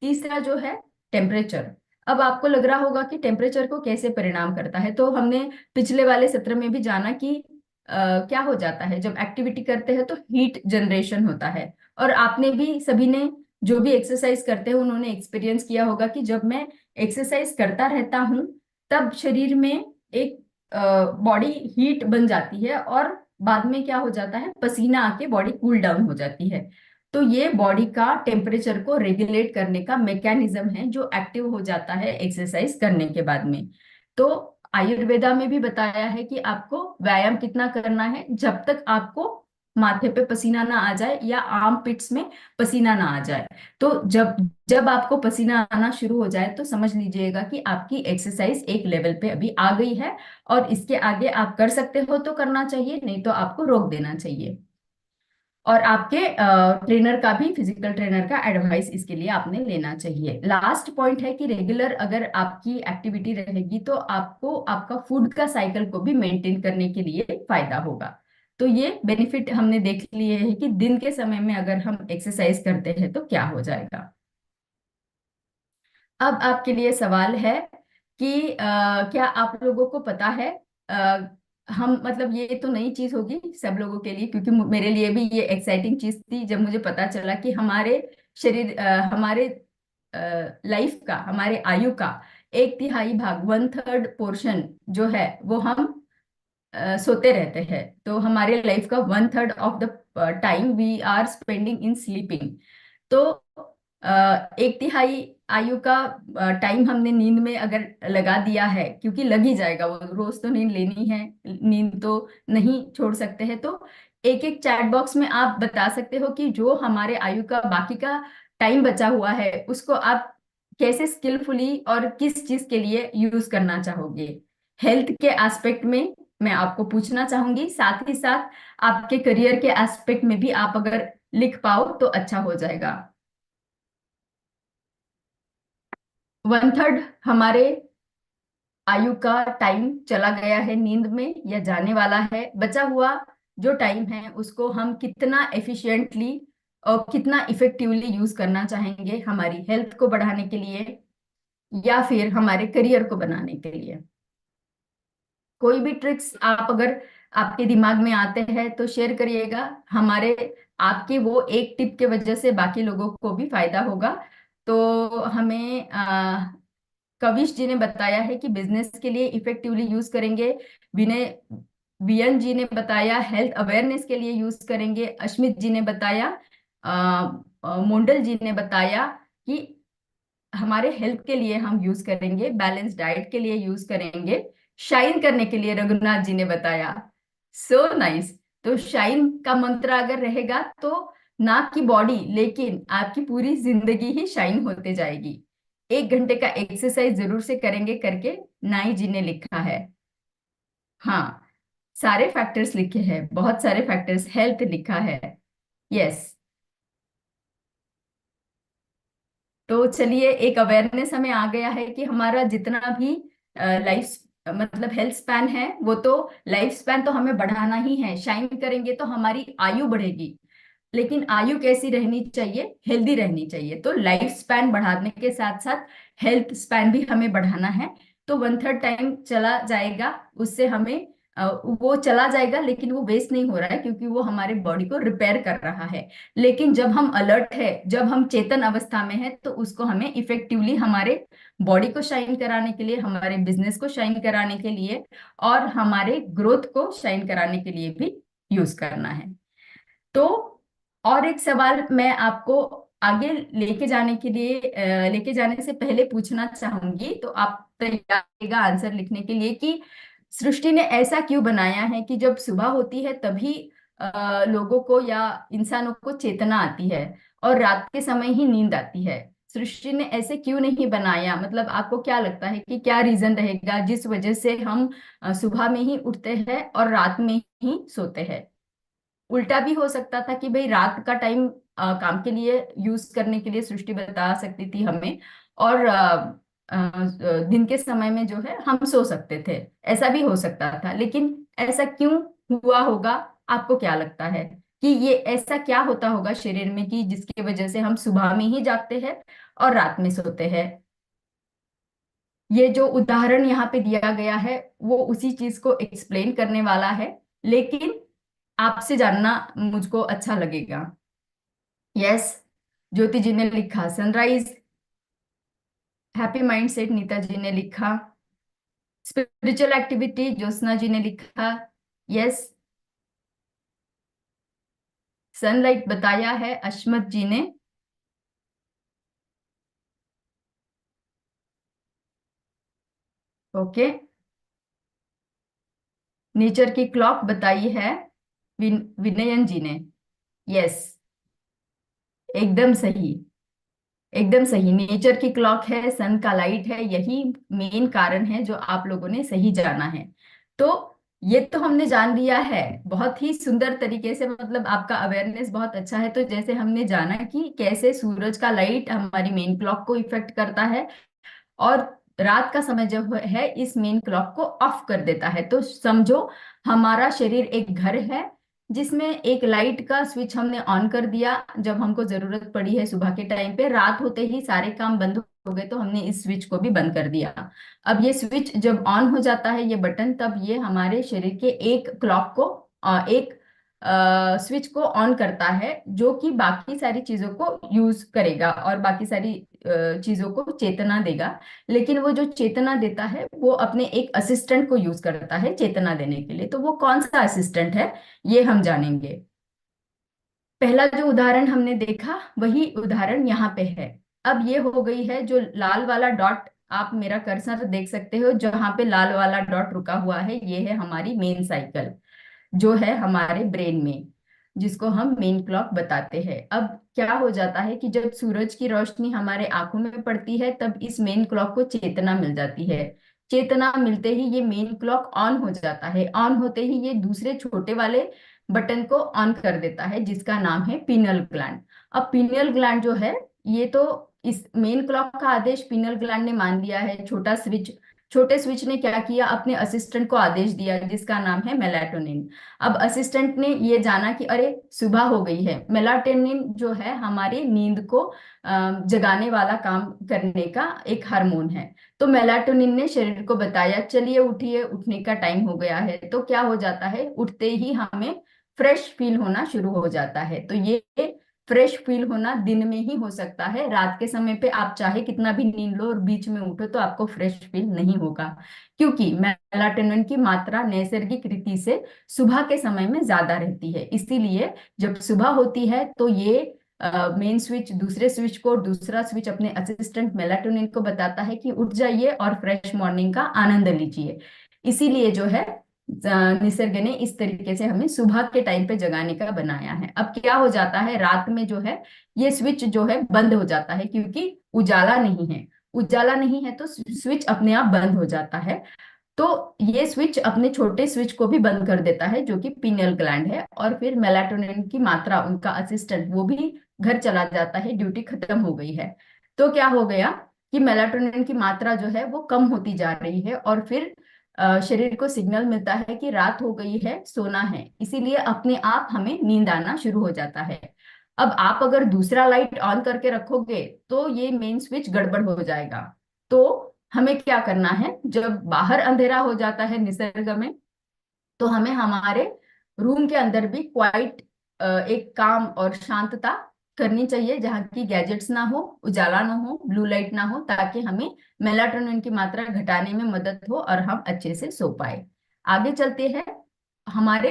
Speaker 3: तीसरा जो है टेम्परेचर। अब आपको लग रहा होगा कि टेम्परेचर को कैसे परिणाम करता है, तो हमने पिछले वाले सत्र में भी जाना कि क्या हो जाता है जब एक्टिविटी करते हैं तो हीट जनरेशन होता है। और आपने भी सभी ने जो भी एक्सरसाइज करते हैं उन्होंने एक्सपीरियंस किया होगा कि जब मैं एक्सरसाइज करता रहता हूँ तब शरीर में एक बॉडी हीट बन जाती है और बाद में क्या हो जाता है, पसीना आके बॉडी कूल डाउन हो जाती है। तो ये बॉडी का टेम्परेचर को रेगुलेट करने का मैकेनिज्म है जो एक्टिव हो जाता है एक्सरसाइज करने के बाद में। तो आयुर्वेदा में भी बताया है कि आपको व्यायाम कितना करना है, जब तक आपको माथे पे पसीना ना आ जाए या आर्म पिट्स में पसीना ना आ जाए। तो जब जब आपको पसीना आना शुरू हो जाए तो समझ लीजिएगा कि आपकी एक्सरसाइज एक लेवल पे अभी आ गई है, और इसके आगे आप कर सकते हो तो करना चाहिए, नहीं तो आपको रोक देना चाहिए। और आपके ट्रेनर का भी, फिजिकल ट्रेनर का एडवाइस इसके लिए आपने लेना चाहिए। लास्ट पॉइंट है कि रेगुलर अगर आपकी एक्टिविटी रहेगी तो आपको आपका फूड का साइकिल को भी मेंटेन करने के लिए फायदा होगा। तो ये बेनिफिट हमने देख लिए हैं कि दिन के समय में अगर हम एक्सरसाइज करते हैं तो क्या हो जाएगा। अब आपके लिए सवाल है कि क्या आप लोगों को पता है, अ, हम मतलब ये तो नई चीज होगी सब लोगों के लिए, क्योंकि मेरे लिए भी ये एक्साइटिंग चीज थी जब मुझे पता चला कि हमारे शरीर, हमारे लाइफ का, हमारे आयु का 1/3 भाग, 1/3 पोर्शन जो है वो हम सोते रहते हैं। तो हमारे लाइफ का 1/3 of the time we are spending in sleeping. तो 1/3 आयु का टाइम हमने नींद में अगर लगा दिया है, क्योंकि लग ही जाएगा, वो रोज तो नींद लेनी है, नींद तो नहीं छोड़ सकते हैं। तो एक एक चैट बॉक्स में आप बता सकते हो कि जो हमारे आयु का बाकी का टाइम बचा हुआ है उसको आप कैसे स्किलफुली और किस चीज के लिए यूज करना चाहोगे। हेल्थ के एस्पेक्ट में मैं आपको पूछना चाहूंगी, साथ ही साथ आपके करियर के एस्पेक्ट में भी आप अगर लिख पाओ तो अच्छा हो जाएगा। 1/3 हमारे आयु का टाइम चला गया है नींद में या जाने वाला है। बचा हुआ जो टाइम है उसको हम कितना एफिशिएंटली और कितना इफेक्टिवली यूज करना चाहेंगे, हमारी हेल्थ को बढ़ाने के लिए या फिर हमारे करियर को बनाने के लिए। कोई भी ट्रिक्स आप अगर आपके दिमाग में आते हैं तो शेयर करिएगा। हमारे आपके वो एक टिप के वजह से बाकी लोगों को भी फायदा होगा। तो हमें कविश जी ने बताया है कि बिजनेस के लिए इफेक्टिवली यूज करेंगे। विनय वियन जी ने बताया हेल्थ अवेयरनेस के लिए यूज करेंगे। अश्मित जी ने बताया, मोंडल जी ने बताया कि हमारे हेल्थ के लिए हम यूज करेंगे, बैलेंस डाइट के लिए यूज करेंगे, शाइन करने के लिए रघुनाथ जी ने बताया। So nice. तो शाइन का मंत्र अगर रहेगा तो ना की बॉडी लेकिन आपकी पूरी जिंदगी ही शाइन होते जाएगी। 1 घंटे का एक्सरसाइज जरूर से करेंगे करके नाई जी ने लिखा है। हाँ, सारे फैक्टर्स लिखे हैं, बहुत सारे फैक्टर्स, हेल्थ लिखा है। यस। तो चलिए, एक अवेयरनेस हमें आ गया है कि हमारा जितना भी लाइफ मतलब हेल्थ स्पैन है वो तो, लाइफ स्पैन तो हमें बढ़ाना ही है। शाइन करेंगे तो हमारी आयु बढ़ेगी, लेकिन आयु कैसी रहनी चाहिए, हेल्दी रहनी चाहिए। तो लाइफ स्पैन बढ़ाने के साथ साथ हेल्थ स्पैन भी हमें बढ़ाना है। तो 1/3 टाइम चला जाएगा, उससे हमें वो चला जाएगा लेकिन वो वेस्ट नहीं हो रहा है, क्योंकि वो हमारे बॉडी को रिपेयर कर रहा है। लेकिन जब हम अलर्ट है, जब हम चेतन अवस्था में है, तो उसको हमें इफेक्टिवली हमारे बॉडी को शाइन कराने के लिए, हमारे बिजनेस को शाइन कराने के लिए और हमारे ग्रोथ को शाइन कराने के लिए भी यूज करना है। तो और एक सवाल मैं आपको आगे लेके जाने के लिए, लेके जाने से पहले पूछना चाहूंगी, तो आप तैयार रहिएगा आंसर लिखने के लिए, कि सृष्टि ने ऐसा क्यों बनाया है कि जब सुबह होती है तभी लोगों को या इंसानों को चेतना आती है और रात के समय ही नींद आती है। सृष्टि ने ऐसे क्यों नहीं बनाया, मतलब आपको क्या लगता है कि क्या रीजन रहेगा जिस वजह से हम सुबह में ही उठते हैं और रात में ही सोते हैं। उल्टा भी हो सकता था कि भाई रात का टाइम काम के लिए यूज करने के लिए सृष्टि बता सकती थी हमें, और दिन के समय में जो है हम सो सकते थे। ऐसा भी हो सकता था, लेकिन ऐसा क्यों हुआ होगा, आपको क्या लगता है कि ये ऐसा क्या होता होगा शरीर में कि जिसकी वजह से हम सुबह में ही जागते हैं और रात में सोते हैं। ये जो उदाहरण यहाँ पे दिया गया है वो उसी चीज को एक्सप्लेन करने वाला है, लेकिन आपसे जानना मुझको अच्छा लगेगा। यस। ज्योति जी ने लिखा sunrise. Happy mind set Neeta ji ने लिखा। स्पिरिचुअल एक्टिविटी ज्योत्सना जी ने लिखा यस। सनलाइट बताया है अश्मत जी ने। ओके। नेचर की क्लॉक बताई है विनयन जी ने। यस, एकदम सही। एकदम सही, नेचर की क्लॉक है, सन का लाइट है, यही मेन कारण है जो आप लोगों ने सही जाना है। तो ये तो हमने जान लिया है बहुत ही सुंदर तरीके से, मतलब आपका अवेयरनेस बहुत अच्छा है। तो जैसे हमने जाना कि कैसे सूरज का लाइट हमारी मेन क्लॉक को इफेक्ट करता है, और रात का समय जो है इस मेन क्लॉक को ऑफ कर देता है। तो समझो हमारा शरीर एक घर है जिसमें एक लाइट का स्विच हमने ऑन कर दिया जब हमको जरूरत पड़ी है सुबह के टाइम पे। रात होते ही सारे काम बंद हो गए तो हमने इस स्विच को भी बंद कर दिया। अब ये स्विच जब ऑन हो जाता है, ये बटन, तब ये हमारे शरीर के एक क्लॉक को एक स्विच को ऑन करता है जो कि बाकी सारी चीजों को यूज करेगा और बाकी सारी चीजों को चेतना देगा। लेकिन वो जो चेतना देता है वो अपने एक असिस्टेंट को यूज करता है चेतना देने के लिए। तो वो कौन सा असिस्टेंट है ये हम जानेंगे। पहला जो उदाहरण हमने देखा वही उदाहरण यहाँ पे है। अब ये हो गई है जो लाल वाला डॉट, आप मेरा कर्सर देख सकते हो जहां पे लाल वाला डॉट रुका हुआ है, ये है हमारी मेन साइकिल जो है हमारे ब्रेन में, जिसको हम मेन क्लॉक बताते हैं। अब क्या हो जाता है कि जब सूरज की रोशनी हमारे आंखों में पड़ती है तब इस मेन क्लॉक को चेतना मिल जाती है। चेतना मिलते ही ये मेन क्लॉक ऑन हो जाता है। ऑन होते ही ये दूसरे छोटे वाले बटन को ऑन कर देता है जिसका नाम है पीनल ग्लैंड। अब पीनल ग्लैंड जो है, ये तो इस मेन क्लॉक का आदेश पीनल ग्लैंड ने मान लिया है। छोटे स्विच ने क्या किया, अपने असिस्टेंट को आदेश दिया जिसका नाम है मेलाटोनिन। अब असिस्टेंट ने ये जाना कि अरे सुबह हो गई है। मेलाटोनिन जो है हमारी नींद को जगाने वाला काम करने का एक हार्मोन है। तो मेलाटोनिन ने शरीर को बताया चलिए उठिए, उठने का टाइम हो गया है। तो क्या हो जाता है, उठते ही हमें फ्रेश फील होना शुरू हो जाता है। तो ये फ्रेश फील होना दिन में ही हो सकता है, रात के समय पे आप चाहे कितना भी नींद लो और बीच में उठो तो आपको फ्रेश फील नहीं होगा, क्योंकि मेलाटोनिन की मात्रा नैसर्गिक रीति से सुबह के समय में ज्यादा रहती है। इसीलिए जब सुबह होती है तो ये मेन स्विच दूसरे स्विच को, दूसरा स्विच अपने असिस्टेंट मेलाटोनिन को बताता है कि उठ जाइए और फ्रेश मॉर्निंग का आनंद लीजिए। इसीलिए जो है निसर्ग ने इस तरीके से हमें सुबह के टाइम पे जगाने का बनाया है। अब क्या हो जाता है, रात में जो है ये स्विच जो है बंद हो जाता है क्योंकि उजाला नहीं है। उजाला नहीं है तो स्विच अपने आप बंद हो जाता है। तो ये स्विच अपने छोटे स्विच को भी बंद कर देता है जो कि पीनियल ग्लैंड है, और फिर मेलाटोनिन की मात्रा, उनका असिस्टेंट, वो भी घर चला जाता है, ड्यूटी खत्म हो गई है। तो क्या हो गया कि मेलाटोनिन की मात्रा जो है वो कम होती जा रही है, और फिर शरीर को सिग्नल मिलता है कि रात हो गई है, सोना है। इसीलिए अपने आप हमें नींद आना शुरू हो जाता है। अब आप अगर दूसरा लाइट ऑन करके रखोगे तो ये मेन स्विच गड़बड़ हो जाएगा। तो हमें क्या करना है, जब बाहर अंधेरा हो जाता है निसर्ग में, तो हमें हमारे रूम के अंदर भी क्वाइट एक काम और शांतता करनी चाहिए जहाँ की गैजेट्स ना हो, उजाला ना हो, ब्लू लाइट ना हो, ताकि हमें मेलाटोनिन की मात्रा घटाने में मदद हो और हम अच्छे से सो पाए। आगे चलते हैं। हमारे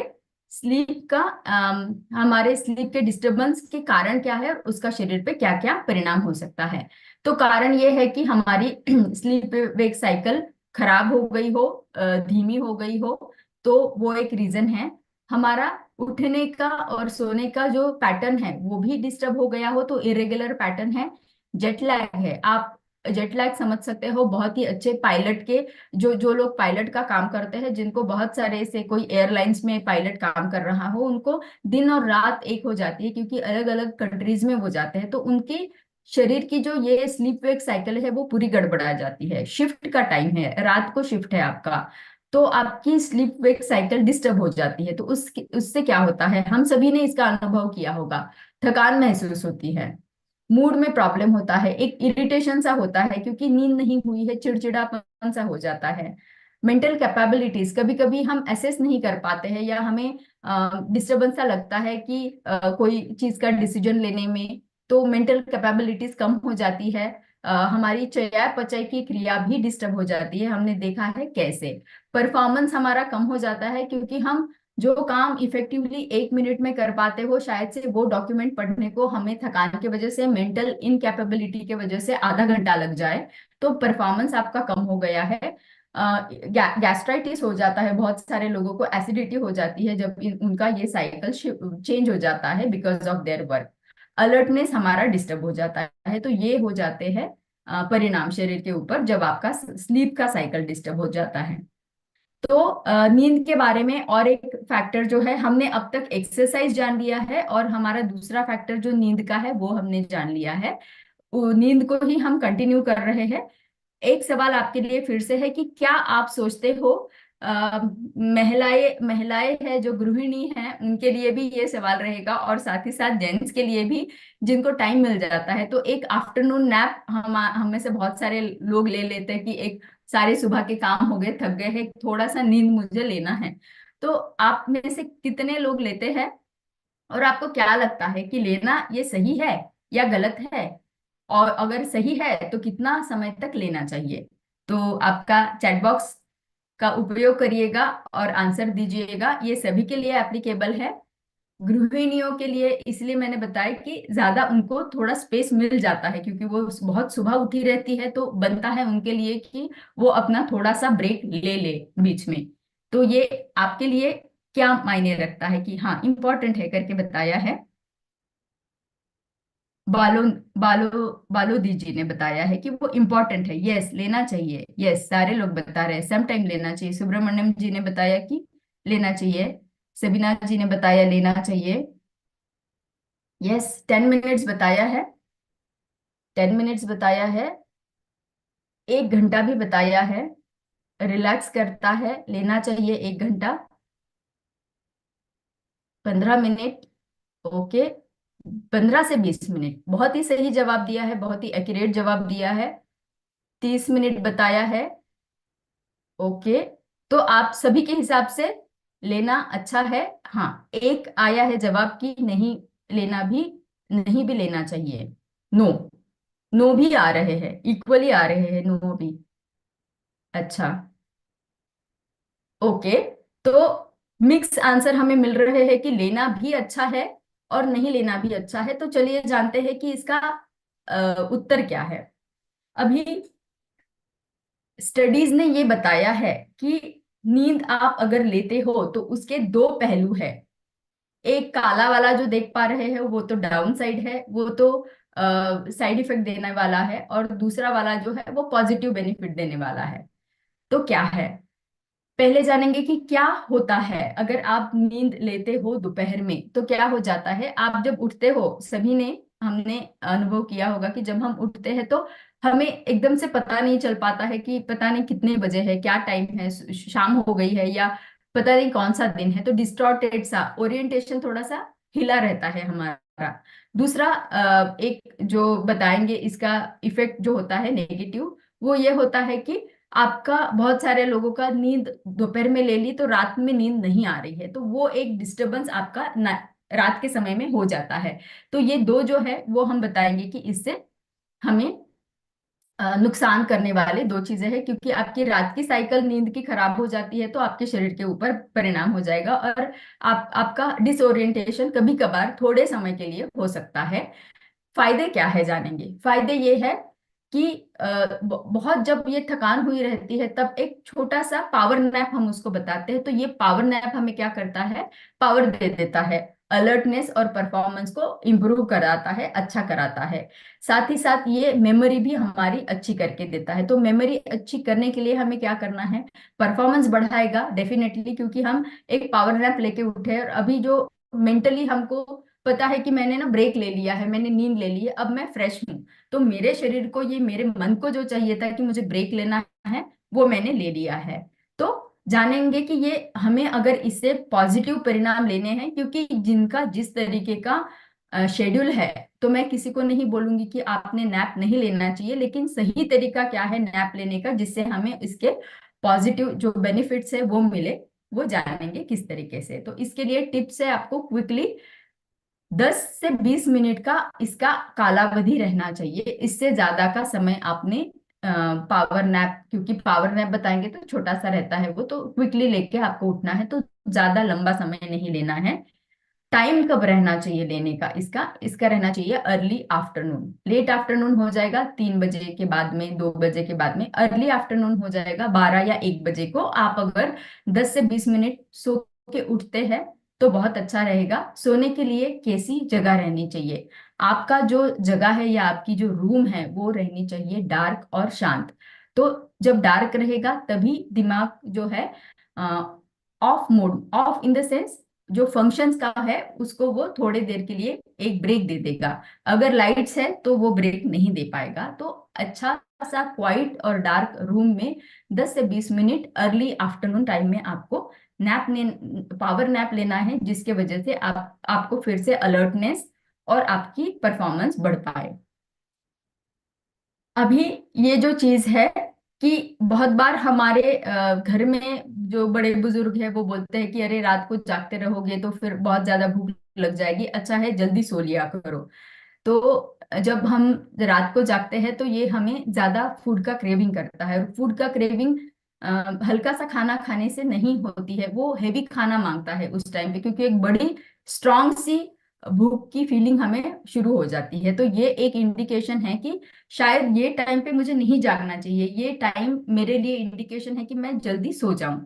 Speaker 3: हमारे स्लीप के डिस्टरबेंस के कारण क्या है और उसका शरीर पे क्या क्या परिणाम हो सकता है। तो कारण ये है कि हमारी स्लीप वेक साइकिल खराब हो गई हो, धीमी हो गई हो, तो वो एक रीजन है। हमारा उठने का और सोने का जो पैटर्न है वो भी डिस्टर्ब हो गया हो, तो इरेगुलर पैटर्न है। जेट लैग है, आप जेट लैग समझ सकते हो, बहुत ही अच्छे पायलट के, जो जो लोग पायलट का काम करते हैं, जिनको बहुत सारे से, कोई एयरलाइंस में पायलट काम कर रहा हो, उनको दिन और रात एक हो जाती है क्योंकि अलग अलग कंट्रीज में वो जाते हैं। तो उनके शरीर की जो ये स्लीप वेक साइकिल है वो पूरी गड़बड़ा जाती है। शिफ्ट का टाइम है, रात को शिफ्ट है आपका, तो आपकी स्लीप वेक साइकिल डिस्टर्ब हो जाती है। तो उससे क्या होता है, हम सभी ने इसका अनुभव किया होगा, थकान महसूस होती है, मूड में प्रॉब्लम होता है, एक इरिटेशन सा होता है क्योंकि नींद नहीं हुई है, चिड़चिड़ापन सा हो जाता है। मेंटल कैपेबिलिटीज कभी कभी हम एसेस नहीं कर पाते हैं, या हमें डिस्टरबेंस सा लगता है कि कोई चीज का डिसीजन लेने में, तो मेंटल कैपेबिलिटीज कम हो जाती है। हमारी चयापचय की क्रिया भी डिस्टर्ब हो जाती है। हमने देखा है कैसे परफॉर्मेंस हमारा कम हो जाता है, क्योंकि हम जो काम इफेक्टिवली 1 मिनट में कर पाते हो, शायद से वो डॉक्यूमेंट पढ़ने को हमें थकान की वजह से, मेंटल इनकैपेबिलिटी की वजह से आधा घंटा लग जाए, तो परफॉर्मेंस आपका कम हो गया है। गैस्ट्राइटिस हो जाता है, बहुत सारे लोगों को एसिडिटी हो जाती है जब उनका ये साइकिल चेंज हो जाता है because of their work. Alertness हमारा डिस्टर्ब हो जाता है। तो ये हो जाते हैं परिणाम शरीर के ऊपर जब आपका स्लीप का साइकिल डिस्टर्ब हो जाता है। तो नींद के बारे में और एक फैक्टर जो है, हमने अब तक एक्सरसाइज जान लिया है, और हमारा दूसरा फैक्टर जो नींद का है वो हमने जान लिया है। वो नींद को ही हम कंटिन्यू कर रहे हैं। एक सवाल आपके लिए फिर से है कि क्या आप सोचते हो, महिलाएं महिलाएं है जो गृहिणी हैं उनके लिए भी ये सवाल रहेगा, और साथ ही साथ जेंट्स के लिए भी, जिनको टाइम मिल जाता है, तो एक आफ्टरनून नैप हम में से बहुत सारे लोग ले लेते हैं कि एक सारे सुबह के काम हो गए, थक गए हैं, थोड़ा सा नींद मुझे लेना है। तो आप में से कितने लोग लेते हैं, और आपको क्या लगता है कि लेना ये सही है या गलत है, और अगर सही है तो कितना समय तक लेना चाहिए? तो आपका चैट बॉक्स का उपयोग करिएगा और आंसर दीजिएगा। ये सभी के लिए एप्लीकेबल है। गृहिणियों के लिए इसलिए मैंने बताया कि ज्यादा उनको थोड़ा स्पेस मिल जाता है, क्योंकि वो बहुत सुबह उठी रहती है, तो बनता है उनके लिए कि वो अपना थोड़ा सा ब्रेक ले ले बीच में। तो ये आपके लिए क्या मायने रखता है कि हाँ इम्पोर्टेंट है करके बताया है। बालो बालो बालोदी जी ने बताया है कि वो इम्पोर्टेंट है, यस लेना चाहिए, यस सारे लोग बता रहे हैं सम टाइम लेना चाहिए। सुब्रमण्यम जी ने बताया कि लेना चाहिए। सबीना जी ने बताया लेना चाहिए। यस 10 मिनट्स बताया है, 10 मिनट्स बताया है। 1 घंटा भी बताया है, रिलैक्स करता है, लेना चाहिए 1 घंटा। 15 मिनट, ओके। 15 से 20 मिनट, बहुत ही सही जवाब दिया है, बहुत ही एक्यूरेट जवाब दिया है। 30 मिनट बताया है, ओके। तो आप सभी के हिसाब से लेना अच्छा है। हाँ, एक आया है जवाब की नहीं लेना भी, नहीं भी लेना चाहिए। नो, नो भी आ रहे हैं, इक्वली आ रहे हैं नो भी। अच्छा, ओके। तो मिक्स आंसर हमें मिल रहे हैं कि लेना भी अच्छा है और नहीं लेना भी अच्छा है। तो चलिए जानते हैं कि इसका उत्तर क्या है। अभी स्टडीज ने ये बताया है कि नींद आप अगर लेते हो तो उसके दो पहलू है। एक काला वाला जो देख पा रहे हैं वो तो डाउन साइड है, वो तो साइड इफेक्ट देने वाला है, और दूसरा वाला जो है वो पॉजिटिव बेनिफिट देने वाला है। तो क्या है, पहले जानेंगे कि क्या होता है अगर आप नींद लेते हो दोपहर में, तो क्या हो जाता है। आप जब उठते हो, सभी ने हमने अनुभव किया होगा कि जब हम उठते हैं तो हमें एकदम से पता नहीं चल पाता है कि पता नहीं कितने बजे है, क्या टाइम है, शाम हो गई है या पता नहीं कौन सा दिन है। तो डिस्टॉर्टेड सा ओरिएंटेशन थोड़ा सा हिला रहता है हमारा। दूसरा एक जो बताएंगे इसका इफेक्ट जो होता है नेगेटिव, वो ये होता है कि आपका, बहुत सारे लोगों का नींद दोपहर में ले ली तो रात में नींद नहीं आ रही है, तो वो एक डिस्टरबेंस आपका रात के समय में हो जाता है। तो ये दो जो है वो हम बताएंगे कि इससे हमें नुकसान करने वाले दो चीजें हैं, क्योंकि आपकी रात की साइकिल नींद की खराब हो जाती है तो आपके शरीर के ऊपर परिणाम हो जाएगा, और आपका डिसोरिएंटेशन कभी कभार थोड़े समय के लिए हो सकता है। फायदे क्या है जानेंगे। फायदे ये है कि बहुत जब ये थकान हुई रहती है तब एक छोटा सा पावर नैप हम उसको बताते हैं, तो ये पावर नैप हमें क्या करता है, पावर दे देता है, अलर्टनेस और परफॉर्मेंस को इम्प्रूव कराता है, अच्छा कराता है। साथ ही साथ ये मेमोरी भी हमारी अच्छी करके देता है। तो मेमोरी अच्छी करने के लिए हमें क्या करना है, परफॉर्मेंस बढ़ाएगा डेफिनेटली, क्योंकि हम एक पावर नैप लेके उठे, और अभी जो मेंटली हमको पता है कि मैंने ना ब्रेक ले लिया है, मैंने नींद ले ली है, अब मैं फ्रेश हूँ, तो मेरे शरीर को, ये मेरे मन को जो चाहिए था कि मुझे ब्रेक लेना है, वो मैंने ले लिया है। तो जानेंगे कि ये हमें अगर इससे पॉजिटिव परिणाम लेने हैं, क्योंकि जिनका जिस तरीके का शेड्यूल है, तो मैं किसी को नहीं बोलूंगी कि आपने नैप नहीं लेना चाहिए, लेकिन सही तरीका क्या है नैप लेने का जिससे हमें इसके पॉजिटिव जो बेनिफिट्स है वो मिले, वो जानेंगे किस तरीके से। तो इसके लिए टिप्स है आपको क्विकली 10 से 20 मिनट का इसका कालावधि रहना चाहिए। इससे ज्यादा का समय आपने पावर नैप, क्योंकि पावर नैप बताएंगे तो छोटा सा रहता है वो, तो क्विकली लेके आपको उठना है, तो ज्यादा लंबा समय नहीं लेना है। टाइम कब रहना चाहिए लेने का इसका इसका रहना चाहिए अर्ली आफ्टरनून। लेट आफ्टरनून हो जाएगा 3 बजे के बाद में, 2 बजे के बाद में। अर्ली आफ्टरनून हो जाएगा 12 या 1 बजे को। आप अगर 10 से 20 मिनट सो के उठते हैं तो बहुत अच्छा रहेगा। सोने के लिए कैसी जगह रहनी चाहिए? आपका जो जगह है या आपकी जो रूम है वो रहनी चाहिए डार्क और शांत। तो जब डार्क रहेगा तभी दिमाग जो है of mode, of in the sense जो फंक्शंस का है उसको वो थोड़े देर के लिए एक ब्रेक दे देगा। अगर लाइट्स है तो वो ब्रेक नहीं दे पाएगा। तो अच्छा सा क्वाइट और डार्क रूम में 10 से 20 मिनट अर्ली आफ्टरनून टाइम में आपको पावर नैप लेना है, जिसके वजह से आपको फिर से अलर्टनेस और आपकी परफॉर्मेंस बढ़ पाए। अभी ये जो चीज है कि बहुत बार हमारे घर में जो बड़े बुजुर्ग है वो बोलते हैं कि अरे रात को जागते रहोगे तो फिर बहुत ज्यादा भूख लग जाएगी, अच्छा है जल्दी सो लिया करो। तो जब हम रात को जागते हैं तो ये हमें ज्यादा फूड का क्रेविंग करता है। फूड का क्रेविंग हल्का सा खाना खाने से नहीं होती है, वो हेवी खाना मांगता है उस टाइम पे, क्योंकि एक बड़ी स्ट्रांग सी भूख की फीलिंग हमें शुरू हो जाती है। तो ये एक इंडिकेशन है कि शायद ये टाइम पे मुझे नहीं जागना चाहिए, ये टाइम मेरे लिए इंडिकेशन है कि मैं जल्दी सो जाऊं।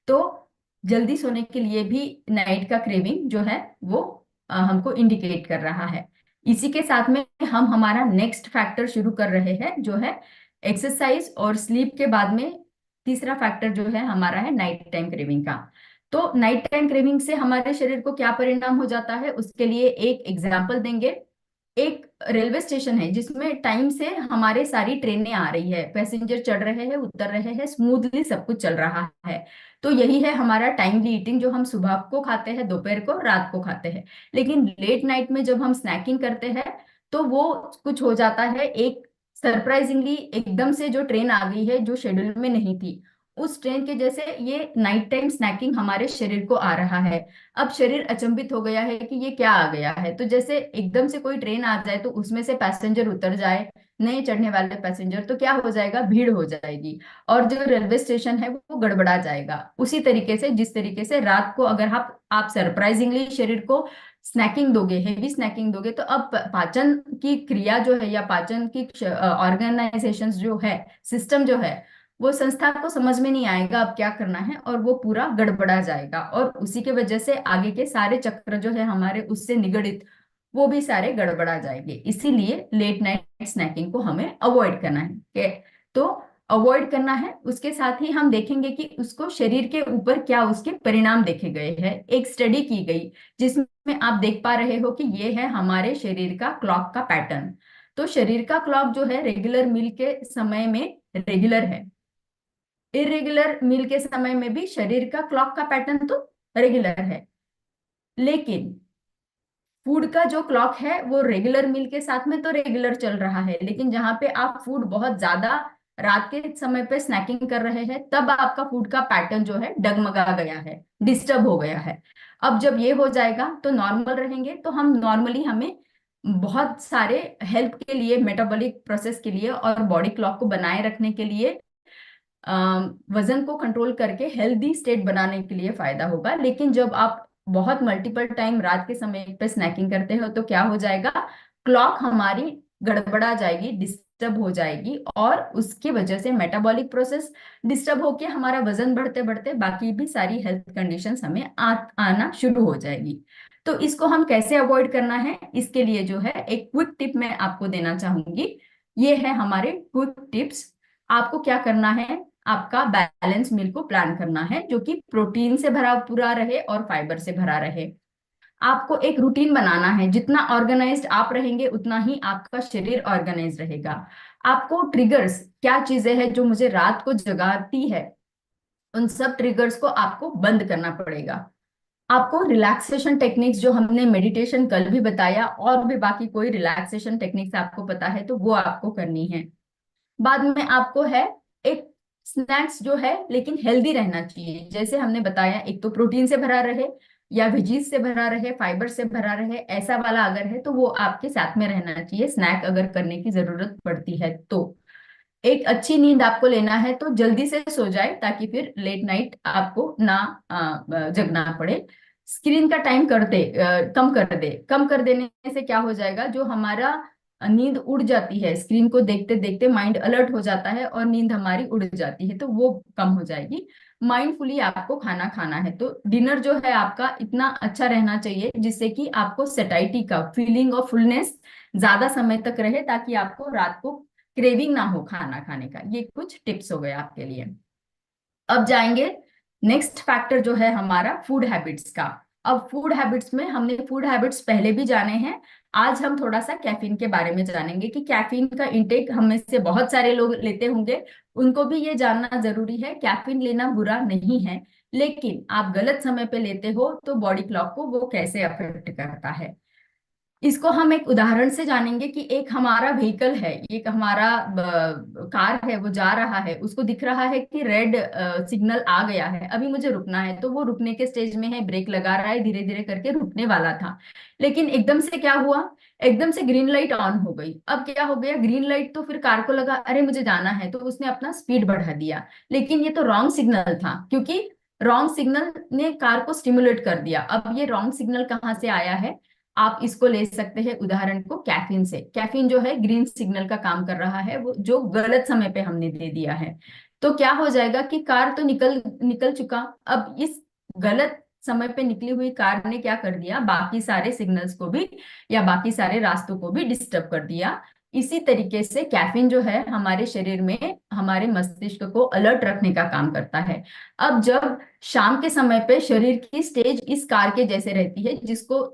Speaker 3: तो जल्दी सोने के लिए भी नाइट का क्रेविंग जो है वो हमको इंडिकेट कर रहा है। इसी के साथ में हम हमारा नेक्स्ट फैक्टर शुरू कर रहे हैं जो है एक्सरसाइज और स्लीप के बाद में तीसरा फैक्टर जो है हमारा है नाइट टाइम क्रेविंग का। तो नाइट टाइम क्रेविंग से हमारे शरीर को क्या परिणाम हो जाता है उसके लिए एक एग्जाम्पल देंगे। एक रेलवे स्टेशन है जिसमें टाइम से हमारे सारी ट्रेनें आ रही है, पैसेंजर चढ़ रहे हैं उतर रहे हैं, स्मूथली सब कुछ चल रहा है। तो यही है हमारा टाइमली ईटिंग, जो हम सुबह को खाते हैं, दोपहर को, रात को खाते हैं। लेकिन लेट नाइट में जब हम स्नैकिंग करते हैं तो वो कुछ हो जाता है, एक सरप्राइजिंगली एकदम से जो ट्रेन आ गई है जो शेड्यूल में नहीं थी, उस ट्रेन के जैसे ये नाइट टाइम स्नैकिंग हमारे शरीर को आ रहा है। अब शरीर अचंभित हो गया है कि ये क्या आ गया है। तो जैसे एकदम से कोई ट्रेन आ जाए तो उसमें से पैसेंजर उतर जाए, नए चढ़ने वाले पैसेंजर, तो क्या हो जाएगा, भीड़ हो जाएगी और जो रेलवे स्टेशन है वो गड़बड़ा जाएगा। उसी तरीके से जिस तरीके से रात को अगर आप सरप्राइजिंगली शरीर को स्नैकिंग दोगे, हेवी स्नैकिंग दोगे, तो अब पाचन की क्रिया जो है या पाचन की ऑर्गेनाइजेशन जो है, सिस्टम जो है, वो संस्था को समझ में नहीं आएगा अब क्या करना है, और वो पूरा गड़बड़ा जाएगा। और उसी के वजह से आगे के सारे चक्र जो है हमारे उससे निगडित, वो भी सारे गड़बड़ा जाएंगे। इसीलिए लेट नाइट स्नैकिंग को हमें अवॉइड करना है। तो अवॉइड करना है, उसके साथ ही हम देखेंगे कि उसको शरीर के ऊपर क्या उसके परिणाम देखे गए हैं। एक स्टडी की गई जिसमें आप देख पा रहे हो कि ये है हमारे शरीर का क्लॉक का पैटर्न। तो शरीर का क्लॉक जो है रेगुलर मील के समय में रेगुलर है, इरेगुलर मील के समय में भी शरीर का क्लॉक का पैटर्न तो रेगुलर है। लेकिन फूड का जो क्लॉक है वो रेगुलर मील के साथ में तो रेगुलर चल रहा है, लेकिन जहां पे आप फूड बहुत ज्यादा रात के समय पे स्नैकिंग कर रहे हैं तब आपका फूड का पैटर्न जो है डगमगा गया है, डिस्टर्ब हो गया है। अब जब ये हो जाएगा तो नॉर्मल रहेंगे, तो हम नॉर्मली हमें बहुत सारे हेल्थ के लिए, मेटाबॉलिक प्रोसेस के लिए और बॉडी क्लॉक को बनाए रखने के लिए, वजन को कंट्रोल करके हेल्दी स्टेट बनाने के लिए फायदा होगा। लेकिन जब आप बहुत मल्टीपल टाइम रात के समय पे स्नैकिंग करते हो तो क्या हो जाएगा, क्लॉक हमारी गड़बड़ा जाएगी, डिस्टर्ब हो जाएगी, और उसकी वजह से मेटाबॉलिक प्रोसेस डिस्टर्ब होके हमारा वजन बढ़ते बढ़ते बाकी भी सारी हेल्थ कंडीशंस हमें आना शुरू हो जाएगी। तो इसको हम कैसे अवॉइड करना है, इसके लिए जो है एक क्विक टिप मैं आपको देना चाहूंगी। ये है हमारे क्विक टिप्स। आपको क्या करना है, आपका बैलेंस मील को प्लान करना है जो कि प्रोटीन से भरा पूरा रहे और फाइबर से भरा रहे। आपको एक रूटीन बनाना है, जितना ऑर्गेनाइज्ड आप रहेंगे उतना ही आपका शरीर ऑर्गेनाइज रहेगा। आपको ट्रिगर्स, क्या चीजें हैं जो मुझे रात को जगाती है, उन सब ट्रिगर्स को आपको बंद करना पड़ेगा। आपको रिलैक्सेशन टेक्निक्स, जो हमने मेडिटेशन कल भी बताया, और भी बाकी कोई रिलैक्सेशन टेक्निक्स आपको पता है तो वो आपको करनी है। बाद में आपको है एक स्नैक्स जो है लेकिन हेल्दी रहना चाहिए, जैसे हमने बताया, एक तो प्रोटीन से भरा रहे, या वेजीज से भरा रहे, फाइबर से भरा रहे, ऐसा वाला अगर है तो वो आपके साथ में रहना चाहिए, स्नैक अगर करने की जरूरत पड़ती है तो। एक अच्छी नींद आपको लेना है तो जल्दी से सो जाए, ताकि फिर लेट नाइट आपको ना जगना पड़े। स्क्रीन का टाइम कम कर देने से क्या हो जाएगा, जो हमारा नींद उड़ जाती है, स्क्रीन को देखते देखते माइंड अलर्ट हो जाता है और नींद हमारी उड़ जाती है, तो वो कम हो जाएगी। माइंडफुली आपको खाना खाना है, तो डिनर जो है आपका इतना अच्छा रहना चाहिए जिससे कि आपको सेटाइटी का फीलिंग और फुलनेस ज्यादा समय तक रहे, ताकि आपको रात को क्रेविंग ना हो खाना खाने का। ये कुछ टिप्स हो गए आपके लिए। अब जाएंगे नेक्स्ट फैक्टर जो है हमारा फूड हैबिट्स का। अब फूड हैबिट्स में हमने फूड हैबिट्स पहले भी जाने हैं, आज हम थोड़ा सा कैफीन के बारे में जानेंगे कि कैफीन का इंटेक हम में से बहुत सारे लोग लेते होंगे, उनको भी ये जानना जरूरी है। कैफीन लेना बुरा नहीं है, लेकिन आप गलत समय पे लेते हो तो बॉडी क्लॉक को वो कैसे अफेक्ट करता है। इसको हम एक उदाहरण से जानेंगे कि एक हमारा व्हीकल है, एक हमारा कार है, वो जा रहा है, उसको दिख रहा है कि रेड सिग्नल आ गया है, अभी मुझे रुकना है, तो वो रुकने के स्टेज में है, ब्रेक लगा रहा है, धीरे धीरे करके रुकने वाला था, लेकिन एकदम से क्या हुआ, एकदम से ग्रीन लाइट ऑन हो गई। अब क्या हो गया, ग्रीन लाइट तो फिर कार को लगा अरे मुझे जाना है, तो उसने अपना स्पीड बढ़ा दिया, लेकिन ये तो रॉन्ग सिग्नल था, क्योंकि रॉन्ग सिग्नल ने कार को स्टिमुलेट कर दिया। अब ये रॉन्ग सिग्नल कहाँ से आया है, आप इसको ले सकते हैं उदाहरण को कैफीन से। कैफीन जो है ग्रीन सिग्नल का काम कर रहा है, वो जो गलत समय पे हमने दे दिया है। तो क्या हो जाएगा कि कार तो निकल निकल चुका, अब इस गलत समय पे निकली हुई कार ने क्या कर दिया, बाकी सारे सिग्नल्स को भी या बाकी सारे रास्तों को भी डिस्टर्ब कर दिया। इसी तरीके से कैफीन जो है हमारे शरीर में हमारे मस्तिष्क को अलर्ट रखने का काम करता है। अब जब शाम के समय पे शरीर की स्टेज इस कार के जैसे रहती है,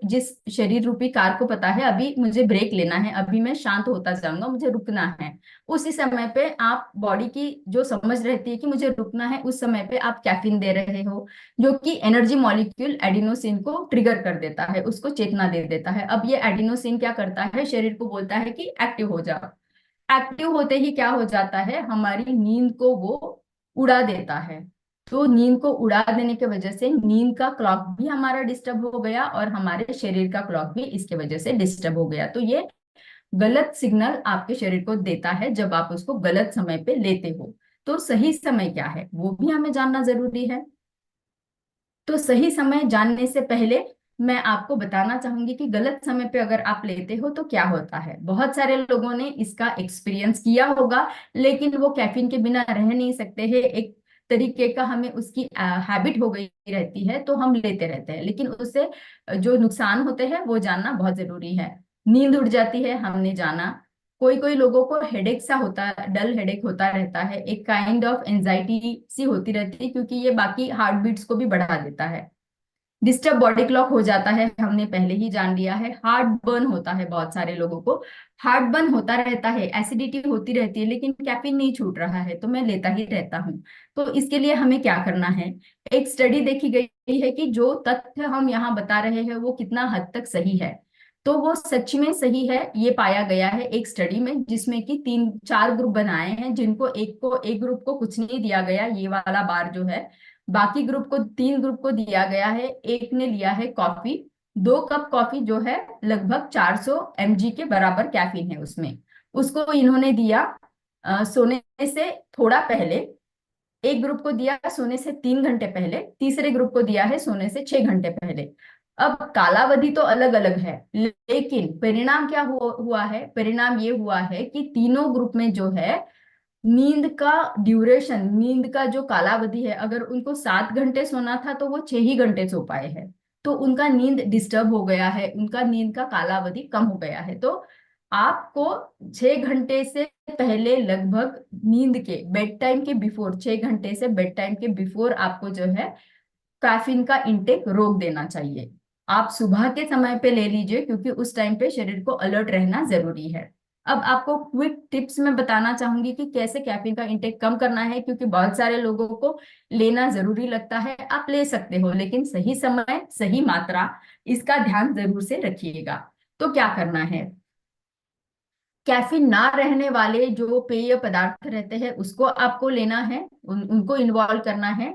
Speaker 3: जिस शरीर रूपी कार को पता है अभी मुझे ब्रेक लेना है, अभी मैं शांत होता जाऊंगा, मुझे रुकना है, उसी समय पे आप बॉडी की जो समझ रहती है कि मुझे रुकना है, उस समय पे आप कैफीन दे रहे हो, जो कि एनर्जी मॉलिक्यूल एडिनोसिन को ट्रिगर कर देता है, उसको चेतना दे देता है। अब ये एडिनोसिन क्या करता है, शरीर को बोलता है कि एक्टिव हो जाओ। एक्टिव होते ही क्या हो जाता है, हमारी नींद को वो उड़ा देता है। तो नींद को उड़ा देने की वजह से नींद का क्लॉक भी हमारा डिस्टर्ब हो गया और हमारे शरीर का क्लॉक भी इसके वजह से डिस्टर्ब हो गया। तो ये गलत सिग्नल आपके शरीर को देता है जब आप उसको गलत समय पे लेते हो। तो सही समय क्या है वो भी हमें जानना जरूरी है। तो सही समय जानने से पहले मैं आपको बताना चाहूंगी कि गलत समय पे अगर आप लेते हो तो क्या होता है। बहुत सारे लोगों ने इसका एक्सपीरियंस किया होगा, लेकिन वो कैफीन के बिना रह नहीं सकते हैं, एक तरीके का हमें उसकी हैबिट हो गई रहती है, तो हम लेते रहते हैं, लेकिन उससे जो नुकसान होते हैं वो जानना बहुत जरूरी है। नींद उड़ जाती है, हमने जाना। कोई कोई लोगों को हेडेक सा होता, डल हेडेक होता रहता है, एक काइंड ऑफ एंजाइटी सी होती रहती है, क्योंकि ये बाकी हार्ट बीट्स को भी बढ़ा देता है। डिस्टर्ब बॉडी क्लॉक हो जाता है, हमने पहले ही जान लिया है। हार्ट बर्न होता है, बहुत सारे लोगों को हार्ट बर्न होता रहता है, एसिडिटी होती रहती है, लेकिन कैफीन नहीं छूट रहा है, तो मैं लेता ही रहता हूँ। तो इसके लिए हमें क्या करना है, एक स्टडी देखी गई है कि जो तथ्य हम यहाँ बता रहे हैं वो कितना हद तक सही है। तो वो सच में सही है, ये पाया गया है एक स्टडी में, जिसमें कि 3-4 ग्रुप बनाए हैं, जिनको एक ग्रुप को कुछ नहीं दिया गया, ये वाला बार जो है, बाकी ग्रुप को 3 ग्रुप को दिया गया है। एक ने लिया है कॉफी, 2 कप कॉफी जो है लगभग 400 mg के बराबर कैफीन है उसमें, उसको इन्होंने दिया सोने से थोड़ा पहले। एक ग्रुप को दिया सोने से 3 घंटे पहले, तीसरे ग्रुप को दिया है सोने से 6 घंटे पहले। अब कालावधि तो अलग अलग है, लेकिन परिणाम क्या हुआ है, परिणाम ये हुआ है कि तीनों ग्रुप में जो है नींद का ड्यूरेशन, नींद का जो कालावधि है, अगर उनको 7 घंटे सोना था तो वो 6 ही घंटे सो पाए हैं। तो उनका नींद डिस्टर्ब हो गया है, उनका नींद का कालावधि कम हो गया है। तो आपको 6 घंटे से पहले लगभग नींद के बेड टाइम के बिफोर, 6 घंटे से बेड टाइम के बिफोर आपको जो है कैफीन का इंटेक रोक देना चाहिए। आप सुबह के समय पे ले लीजिए, क्योंकि उस टाइम पे शरीर को अलर्ट रहना जरूरी है। अब आपको क्विक टिप्स में बताना चाहूंगी कि कैसे कैफीन का इंटेक कम करना है, क्योंकि बहुत सारे लोगों को लेना जरूरी लगता है। आप ले सकते हो, लेकिन सही समय सही मात्रा, इसका ध्यान जरूर से रखिएगा। तो क्या करना है, कैफीन ना रहने वाले जो पेय पदार्थ रहते हैं उसको आपको लेना है, उनको इन्वॉल्व करना है।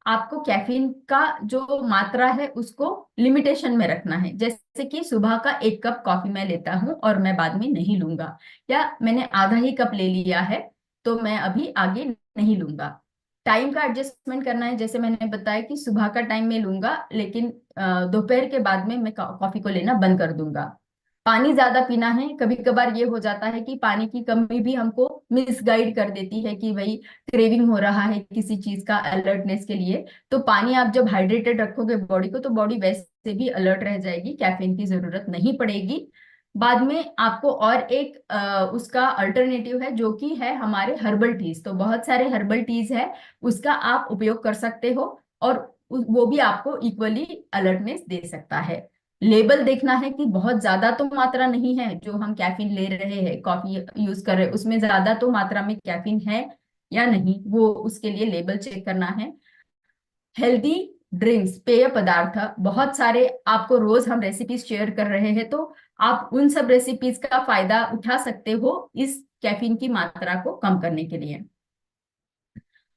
Speaker 3: आपको कैफीन का जो मात्रा है उसको लिमिटेशन में रखना है। जैसे कि सुबह का 1 कप कॉफी मैं लेता हूँ और मैं बाद में नहीं लूंगा, या मैंने आधा ही कप ले लिया है तो मैं अभी आगे नहीं लूंगा। टाइम का एडजस्टमेंट करना है, जैसे मैंने बताया कि सुबह का टाइम में लूंगा, लेकिन दोपहर के बाद में मैं कॉफी को लेना बंद कर दूंगा। पानी ज्यादा पीना है। कभी कभार ये हो जाता है कि पानी की कमी भी हमको मिसगाइड कर देती है कि भाई क्रेविंग हो रहा है किसी चीज का अलर्टनेस के लिए। तो पानी आप जब हाइड्रेटेड रखोगे बॉडी को, तो बॉडी वैसे भी अलर्ट रह जाएगी, कैफीन की जरूरत नहीं पड़ेगी। बाद में आपको और एक उसका अल्टरनेटिव है जो कि है हमारे हर्बल टीज। तो बहुत सारे हर्बल टीज है, उसका आप उपयोग कर सकते हो, और वो भी आपको इक्वली अलर्टनेस दे सकता है। लेबल देखना है कि बहुत ज्यादा तो मात्रा नहीं है, जो हम कैफीन ले रहे हैं, कॉफी यूज कर रहे हैं, उसमें ज्यादा तो मात्रा में कैफीन है या नहीं, वो उसके लिए लेबल चेक करना है। हेल्दी ड्रिंक्स, पेय पदार्थ बहुत सारे आपको रोज हम रेसिपीज शेयर कर रहे हैं, तो आप उन सब रेसिपीज का फायदा उठा सकते हो इस कैफीन की मात्रा को कम करने के लिए।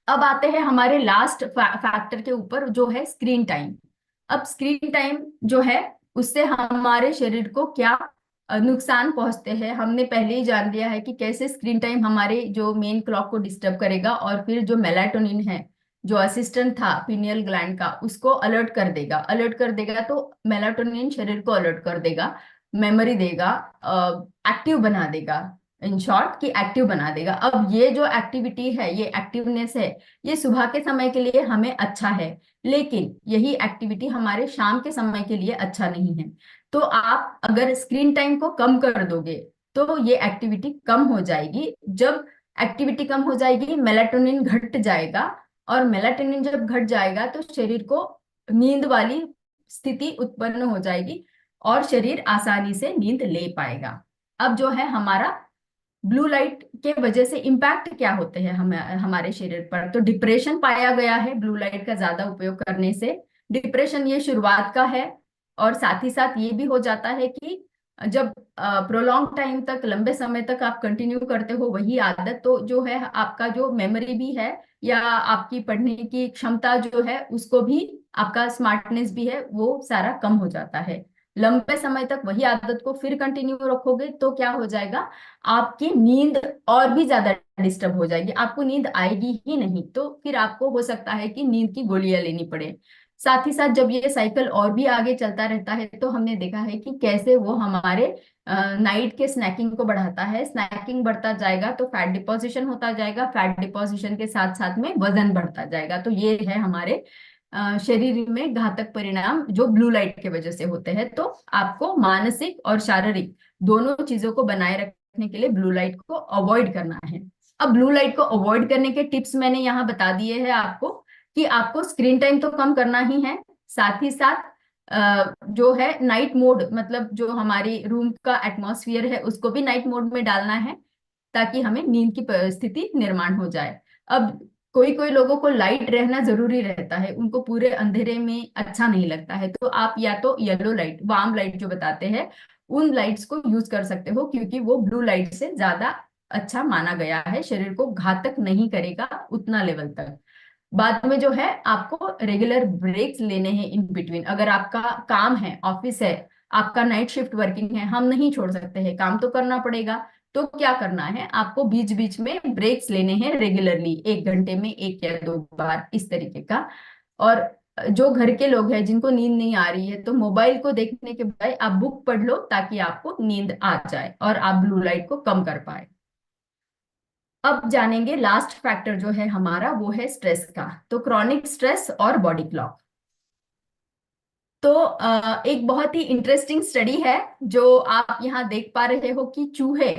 Speaker 3: अब आते हैं हमारे लास्ट फैक्टर के ऊपर, जो है स्क्रीन टाइम। अब स्क्रीन टाइम जो है उससे हमारे शरीर को क्या नुकसान पहुंचते हैं, हमने पहले ही जान लिया है कि कैसे स्क्रीन टाइम हमारे जो मेन क्लॉक को डिस्टर्ब करेगा, और फिर जो मेलाटोनिन है, जो असिस्टेंट था पीनियल ग्लैंड का, उसको अलर्ट कर देगा। अलर्ट कर देगा तो मेलाटोनिन शरीर को अलर्ट कर देगा, मेमोरी देगा, एक्टिव बना देगा। इन शॉर्ट कि एक्टिव बना देगा। अब ये जो एक्टिविटी है, ये एक्टिवनेस है, ये सुबह के समय के लिए हमें अच्छा है, लेकिन यही एक्टिविटी हमारे शाम के समय के लिए अच्छा नहीं है। तो आप अगर स्क्रीन टाइम को कम कर दोगे तो ये एक्टिविटी कम हो जाएगी। जब एक्टिविटी कम हो जाएगी, मेलाटोनिन घट जाएगा, और मेलाटोनिन जब घट जाएगा तो शरीर को नींद वाली स्थिति उत्पन्न हो जाएगी, और शरीर आसानी से नींद ले पाएगा। अब जो है हमारा ब्लू लाइट के वजह से इम्पैक्ट क्या होते हैं हमारे शरीर पर, तो डिप्रेशन पाया गया है ब्लू लाइट का ज्यादा उपयोग करने से। डिप्रेशन ये शुरुआत का है, और साथ ही साथ ये भी हो जाता है कि जब प्रोलॉन्ग टाइम तक, लंबे समय तक आप कंटिन्यू करते हो वही आदत, तो जो है आपका जो मेमोरी भी है, या आपकी पढ़ने की क्षमता जो है उसको भी, आपका स्मार्टनेस भी है, वो सारा कम हो जाता है। लंबे समय तक वही आदत को फिर कंटिन्यू रखोगे तो क्या हो जाएगा, आपकी नींद और भी ज्यादा डिस्टर्ब हो जाएगी, आपको नींद आएगी ही नहीं, तो फिर आपको हो सकता है कि नींद की गोलियां लेनी पड़े। साथ ही साथ जब ये साइकिल और भी आगे चलता रहता है, तो हमने देखा है कि कैसे वो हमारे नाइट के स्नैकिंग को बढ़ाता है। स्नैकिंग बढ़ता जाएगा तो फैट डिपोजिशन होता जाएगा, फैट डिपोजिशन के साथ साथ में वजन बढ़ता जाएगा। तो ये है हमारे शरीर में घातक परिणाम जो ब्लू लाइट के वजह से होते हैं। तो आपको मानसिक और शारीरिक दोनों चीजों को बनाए रखने के लिए ब्लू लाइट को अवॉइड करना है। अब ब्लू लाइट को अवॉइड करने के टिप्स मैंने यहाँ बता दिए हैं आपको, कि आपको स्क्रीन टाइम तो कम करना ही है, साथ ही साथ जो है नाइट मोड, मतलब जो हमारी रूम का एटमॉस्फेयर है उसको भी नाइट मोड में डालना है, ताकि हमें नींद की परिस्थिति निर्माण हो जाए। अब कोई कोई लोगों को लाइट रहना जरूरी रहता है, उनको पूरे अंधेरे में अच्छा नहीं लगता है, तो आप या तो येलो लाइट, वार्म लाइट जो बताते हैं, उन लाइट्स को यूज कर सकते हो, क्योंकि वो ब्लू लाइट से ज्यादा अच्छा माना गया है, शरीर को घातक नहीं करेगा उतना लेवल तक। बाद में जो है आपको रेगुलर ब्रेक्स लेने हैं इन बिटवीन। अगर आपका काम है, ऑफिस है, आपका नाइट शिफ्ट वर्किंग है, हम नहीं छोड़ सकते हैं, काम तो करना पड़ेगा। तो क्या करना है, आपको बीच बीच में ब्रेक्स लेने हैं रेगुलरली, 1 घंटे में 1 या 2 बार इस तरीके का। और जो घर के लोग हैं जिनको नींद नहीं आ रही है, तो मोबाइल को देखने के बजाय आप बुक पढ़ लो, ताकि आपको नींद आ जाए और आप ब्लू लाइट को कम कर पाए। अब जानेंगे लास्ट फैक्टर जो है हमारा, वो है स्ट्रेस का। तो क्रॉनिक स्ट्रेस और बॉडी क्लॉक। तो एक बहुत ही इंटरेस्टिंग स्टडी है जो आप यहाँ देख पा रहे हो कि चूहे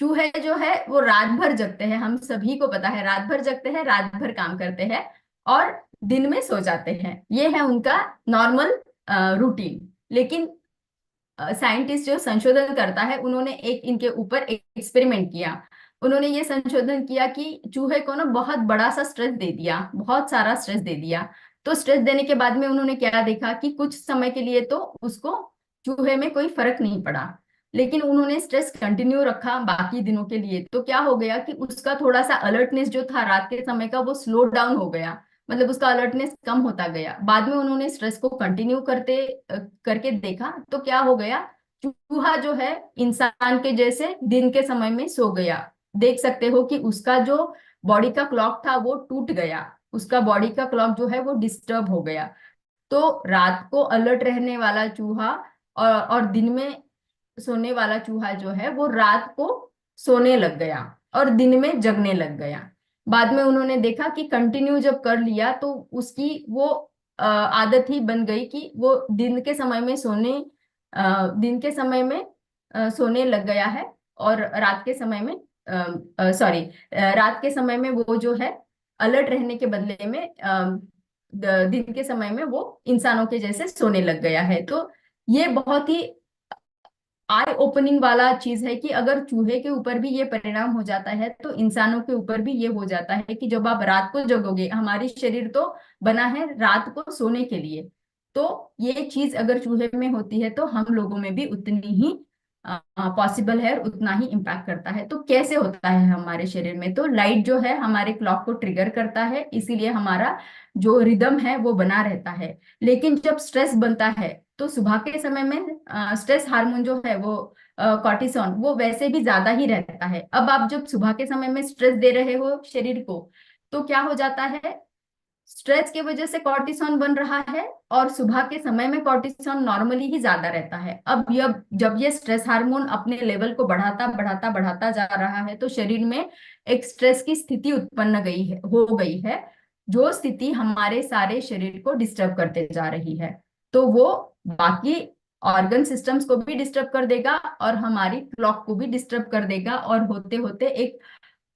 Speaker 3: चूहे जो है वो रात भर जगते हैं। हम सभी को पता है, रात भर जगते हैं, रात भर काम करते हैं, और दिन में सो जाते हैं। ये है उनका नॉर्मल रूटीन। लेकिन साइंटिस्ट जो संशोधन करता है, उन्होंने एक इनके ऊपर एक्सपेरिमेंट किया। उन्होंने ये संशोधन किया कि चूहे को ना बहुत बड़ा सा स्ट्रेस दे दिया, बहुत सारा स्ट्रेस दे दिया। तो स्ट्रेस देने के बाद में उन्होंने क्या देखा कि कुछ समय के लिए तो उसको, चूहे में कोई फर्क नहीं पड़ा, लेकिन उन्होंने स्ट्रेस कंटिन्यू रखा बाकी दिनों के लिए। तो क्या हो गया कि उसका थोड़ा सा अलर्टनेस जो था रात के समय का, वो स्लो डाउन हो गया। मतलब उसका अलर्टनेस कम होता गया। बाद में उन्होंने स्ट्रेस को कंटिन्यू करके देखा तो क्या हो गया, चूहा जो है इंसान के जैसे दिन के समय में सो गया। देख सकते हो कि उसका जो बॉडी का क्लॉक था वो टूट गया, उसका बॉडी का क्लॉक जो है वो डिस्टर्ब हो गया। तो रात को अलर्ट रहने वाला चूहा और दिन में सोने वाला चूहा जो है वो रात को सोने लग गया और दिन में जगने लग गया। बाद में उन्होंने देखा कि कंटिन्यू जब कर लिया तो उसकी वो आदत ही बन गई कि वो दिन के समय में सोने लग गया है, और रात के समय में रात के समय में वो जो है अलर्ट रहने के बदले में दिन के समय में वो इंसानों के जैसे सोने लग गया है। तो ये बहुत ही आई ओपनिंग वाला चीज है कि अगर चूहे के ऊपर भी ये परिणाम हो जाता है तो इंसानों के ऊपर भी ये हो जाता है कि जब आप रात को जगोगे, हमारी शरीर तो बना है रात को सोने के लिए, तो ये चीज अगर चूहे में होती है तो हम लोगों में भी उतनी ही पॉसिबल है और उतना ही इम्पैक्ट करता है। तो कैसे होता है हमारे शरीर में, तो लाइट जो है हमारे क्लॉक को ट्रिगर करता है, इसीलिए हमारा जो रिदम है वो बना रहता है। लेकिन जब स्ट्रेस बनता है तो सुबह के समय में स्ट्रेस हार्मोन जो है वो कॉर्टिसोन वो वैसे भी ज्यादा ही रहता है। अब आप जब सुबह के समय में स्ट्रेस दे रहे हो शरीर को तो क्या हो जाता है, स्ट्रेस की वजह से कॉर्टिसोन बन रहा है और सुबह के समय में कॉर्टिसोन नॉर्मली ही ज्यादा रहता है। अब जब ये स्ट्रेस हार्मोन अपने लेवल को बढ़ाता बढ़ाता बढ़ाता जा रहा है तो शरीर में एक स्ट्रेस की स्थिति उत्पन्न हो गई है, जो स्थिति हमारे सारे शरीर को डिस्टर्ब करते जा रही है। तो वो बाकी ऑर्गन सिस्टम्स को भी डिस्टर्ब कर देगा और हमारी क्लॉक को भी डिस्टर्ब कर देगा, और होते होते एक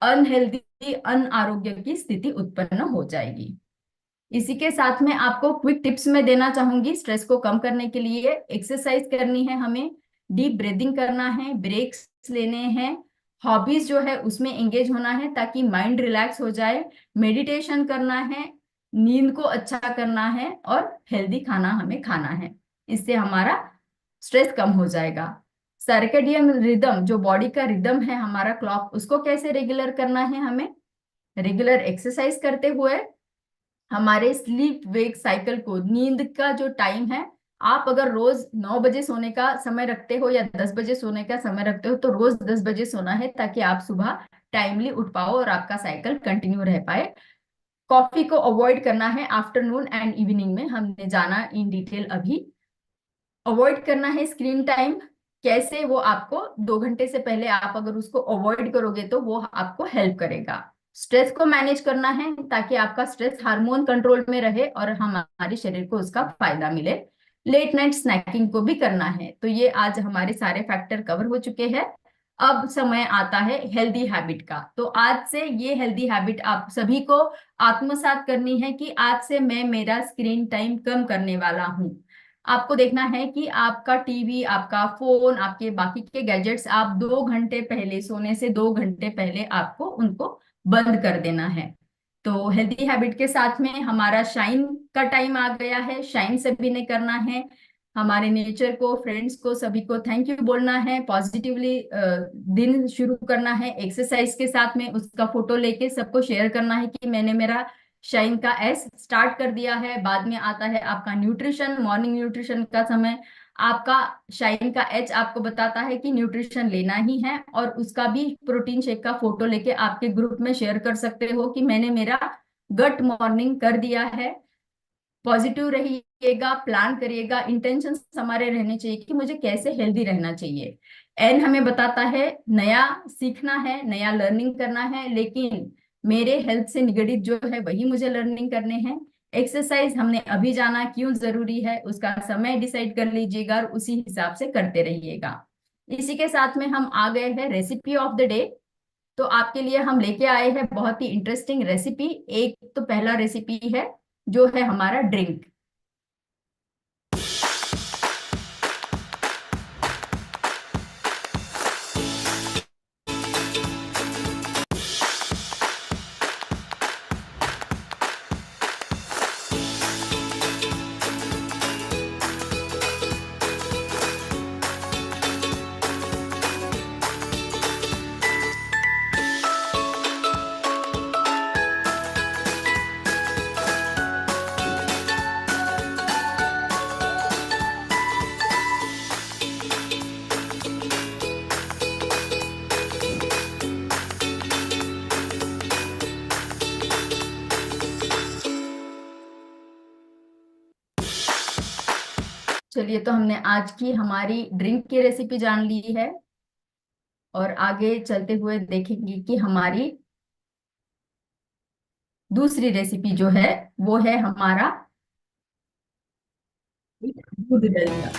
Speaker 3: अनहेल्दी अनारोग्य की स्थिति उत्पन्न हो जाएगी। इसी के साथ में आपको क्विक टिप्स में देना चाहूंगी। स्ट्रेस को कम करने के लिए एक्सरसाइज करनी है, हमें डीप ब्रीदिंग करना है, ब्रेक्स लेने हैं, हॉबीज जो है उसमें एंगेज होना है ताकि माइंड रिलैक्स हो जाए, मेडिटेशन करना है, नींद को अच्छा करना है और हेल्दी खाना हमें खाना है। इससे हमारा स्ट्रेस कम हो जाएगा। सर्केडियन रिदम जो बॉडी का रिदम है हमारा क्लॉक, उसको कैसे रेगुलर करना है, हमें रेगुलर एक्सरसाइज करते हुए हमारे स्लीप वेक साइकिल को, नींद का जो टाइम है, आप अगर रोज 9 बजे सोने का समय रखते हो या 10 बजे सोने का समय रखते हो तो रोज 10 बजे सोना है ताकि आप सुबह टाइमली उठ पाओ और आपका साइकिल कंटिन्यू रह पाए। कॉफी को अवॉइड करना है आफ्टरनून एंड इवनिंग में, हमने जाना इन डिटेल अभी। अवॉइड करना है स्क्रीन टाइम, कैसे वो आपको 2 घंटे से पहले आप अगर उसको अवॉइड करोगे तो वो आपको हेल्प करेगा। स्ट्रेस को मैनेज करना है ताकि आपका स्ट्रेस हार्मोन कंट्रोल में रहे और हमारे शरीर को उसका फायदा मिले। लेट नाइट स्नैकिंग को भी करना है। तो ये आज हमारे सारे फैक्टर कवर हो चुके हैं। अब समय आता है हेल्दी हैबिट का। तो आज से ये हेल्दी हैबिट आप सभी को आत्मसात करनी है कि आज से मैं मेरा स्क्रीन टाइम कम करने वाला हूँ। आपको देखना है कि आपका टीवी, आपका फोन, आपके बाकी के गैजेट्स आप 2 घंटे पहले, सोने से 2 घंटे पहले आपको उनको बंद कर देना है। तो हेल्दी हैबिट के साथ में हमारा शाइन का टाइम आ गया है, शाइन सभी ने करना है। हमारे नेचर को, फ्रेंड्स को, सभी को थैंक यू बोलना है, पॉजिटिवली दिन शुरू करना है। एक्सरसाइज के साथ में उसका फोटो लेके सबको शेयर करना है कि मैंने मेरा शाइन का एस स्टार्ट कर दिया है। बाद में आता है आपका न्यूट्रिशन, मॉर्निंग न्यूट्रिशन का समय। आपका शाइन का एच आपको बताता है कि न्यूट्रिशन लेना ही है, और उसका भी प्रोटीन शेक का फोटो लेके आपके ग्रुप में शेयर कर सकते हो कि मैंने मेरा गट मॉर्निंग कर दिया है। पॉजिटिव रहिएगा, प्लान करिएगा, इंटेंशन हमारे रहने चाहिए कि मुझे कैसे हेल्दी रहना चाहिए। एन हमें बताता है नया सीखना है, नया लर्निंग करना है, लेकिन मेरे हेल्थ से निगड़ित जो है वही मुझे लर्निंग करने हैं। एक्सरसाइज हमने अभी जाना क्यों जरूरी है, उसका समय डिसाइड कर लीजिएगा और उसी हिसाब से करते रहिएगा। इसी के साथ में हम आ गए हैं रेसिपी ऑफ द डे। तो आपके लिए हम लेके आए हैं बहुत ही इंटरेस्टिंग रेसिपी। एक तो पहला रेसिपी है जो है हमारा ड्रिंक। चलिए, तो हमने आज की हमारी ड्रिंक की रेसिपी जान ली है और आगे चलते हुए देखेंगे कि हमारी दूसरी रेसिपी जो है वो है हमारा दूध दलिया।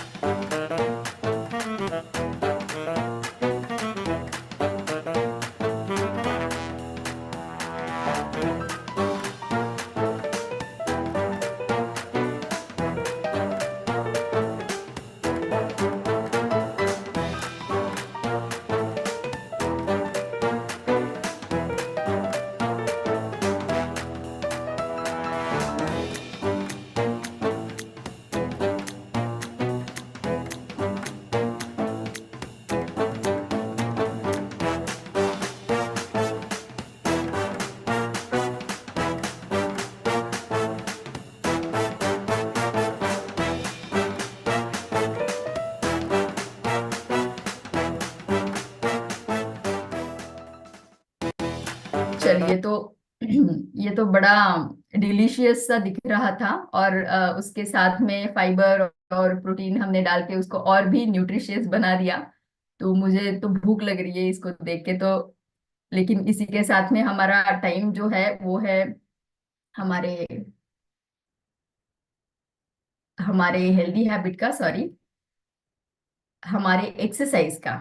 Speaker 3: चलिए, तो ये तो बड़ा डिलीशियस सा दिख रहा था और उसके साथ में फाइबर और प्रोटीन हमने डाल के उसको और भी न्यूट्रिशियस बना दिया। तो मुझे तो भूख लग रही है इसको देख के तो। लेकिन इसी के साथ में हमारा टाइम जो है वो है हमारे हमारे हेल्दी हैबिट का, सॉरी, हमारे एक्सरसाइज का।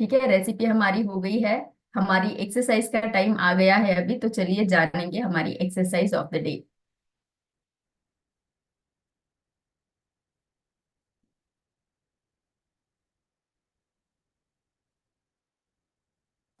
Speaker 3: ठीक है, रेसिपी हमारी हो गई है, हमारी एक्सरसाइज का टाइम आ गया है अभी। तो चलिए जानेंगे हमारी exercise of the day.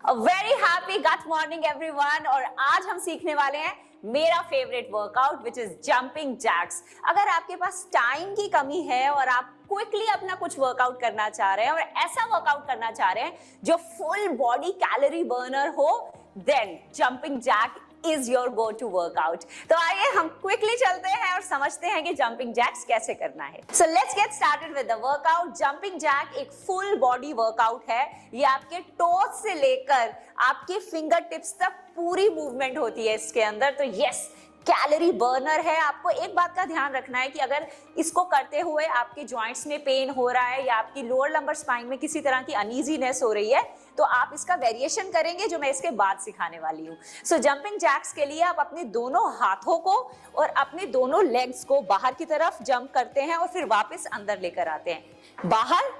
Speaker 4: Very happy good morning everyone. और आज हम सीखने वाले हैं मेरा favourite workout which is jumping jacks. अगर आपके पास टाइम की कमी है और आप क्विकली अपना कुछ वर्कआउट करना चाह रहे हैं और ऐसा वर्कआउट करना चाह रहे हैं जो फुल बॉडी कैलोरी बर्नर हो, then jumping jack is your go to workout. तो आइए हम क्विकली चलते हैं और समझते हैं कि जंपिंग जैक्स कैसे करना है। So let's get started with the workout. Jumping jack एक फुल बॉडी वर्कआउट है। ये आपके टोज से लेकर आपके फिंगर टिप्स तक पूरी मूवमेंट होती है इसके अंदर। तो यस, कैलोरी बर्नर है। आपको एक बात का ध्यान रखना है कि अगर इसको करते हुए आपके जॉइंट्स में पेन हो रहा है या आपकी लोअर लंबर स्पाइन में किसी तरह की अनईजीनेस हो रही है तो आप इसका वेरिएशन करेंगे जो मैं इसके बाद सिखाने वाली हूँ। सो जंपिंग जैक्स के लिए आप अपने दोनों हाथों को और अपने दोनों लेग्स को बाहर की तरफ जंप करते हैं और फिर वापस अंदर लेकर आते हैं। बाहर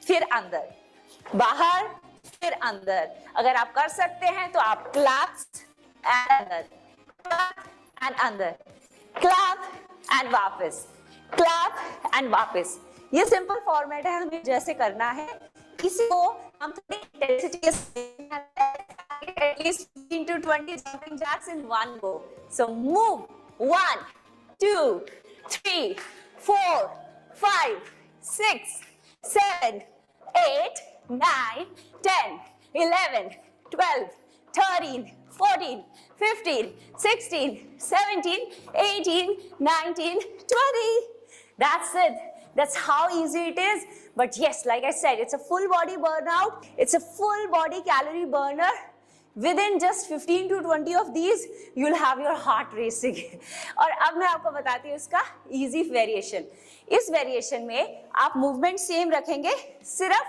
Speaker 4: फिर अंदर, बाहर फिर अंदर। अगर आप कर सकते हैं तो आप क्लैप्स एंड अंदर, क्लैप एंड अंदर, क्लैप एंड वापस, क्लैप एंड वापस। ये सिंपल फॉर्मेट है, हमें जैसे करना है। इसी को हम थोड़ी intensity at least 15 to 20 jumping jacks in one go. So move 1, 2, 3, 4, 5, 6, 7, 8, 9, 10, 11, 12, 13, 14, 15, 16, 17, 18, 19, 20. That's it. That's how easy it is. But yes, like I said, it's a full body burnout. It's a full body calorie burner. Within just 15 to 20 of these, you'll have your heart racing. और अब मैं आपको बताती हूँ इसका easy variation. इस variation में आप movement same रखेंगे, सिर्फ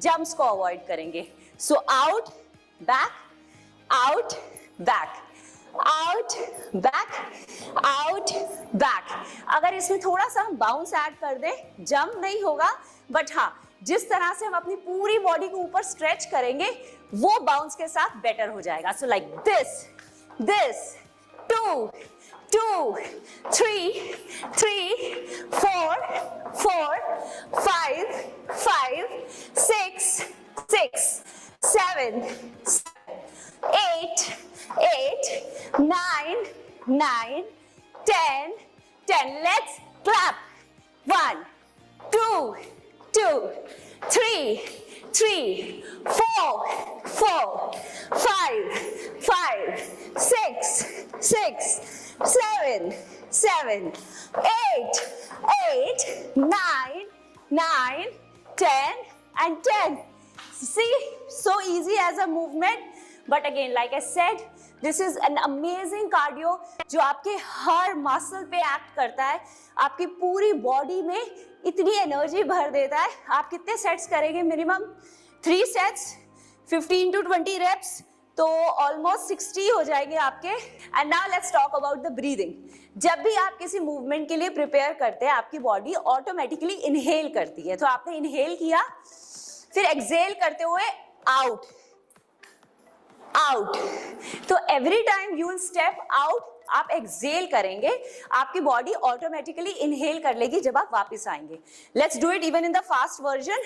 Speaker 4: jumps को avoid करेंगे. So out, back, out, back, out, back, out, back. अगर इसमें थोड़ा सा हम बाउंस ऐड कर दें, जंप नहीं होगा, बट हाँ, जिस तरह से हम अपनी पूरी बॉडी को ऊपर स्ट्रेच करेंगे वो बाउंस के साथ बेटर हो जाएगा। So like this, this, 2, 2, 3, 3, 4, 4, 5, 5, 6, 6, 7, 8, 8, 9, 9, 10, 10. Let's clap. 1, 2, 2, 3, 3, 4, 4, 5, 5, 6, 6, 7, 7, 8, 8, 9, 9, 10, and 10. See, so easy as a movement. But again, like I said, this is an amazing cardio जो आपके हर मसल पे एक्ट करता है, आपकी पूरी बॉडी में इतनी एनर्जी भर देता है। आप कितने सेट्स करेंगे? मिनिमम 3 सेट्स, 15 to 20 reps, तो ऑलमोस्ट 60 हो जाएंगे आपके। And now let's talk about the breathing. जब भी आप किसी मूवमेंट के लिए प्रिपेयर करते हैं, आपकी बॉडी ऑटोमेटिकली इनहेल करती है। तो आपने इनहेल किया, फिर एक्सहेल करते हुए आउट आउट। तो every time you will step out, आप एक्सहेल करेंगे, आपकी बॉडी ऑटोमेटिकली इनहेल कर लेगी जब आप वापस आएंगे। Let's do it even in the fast version.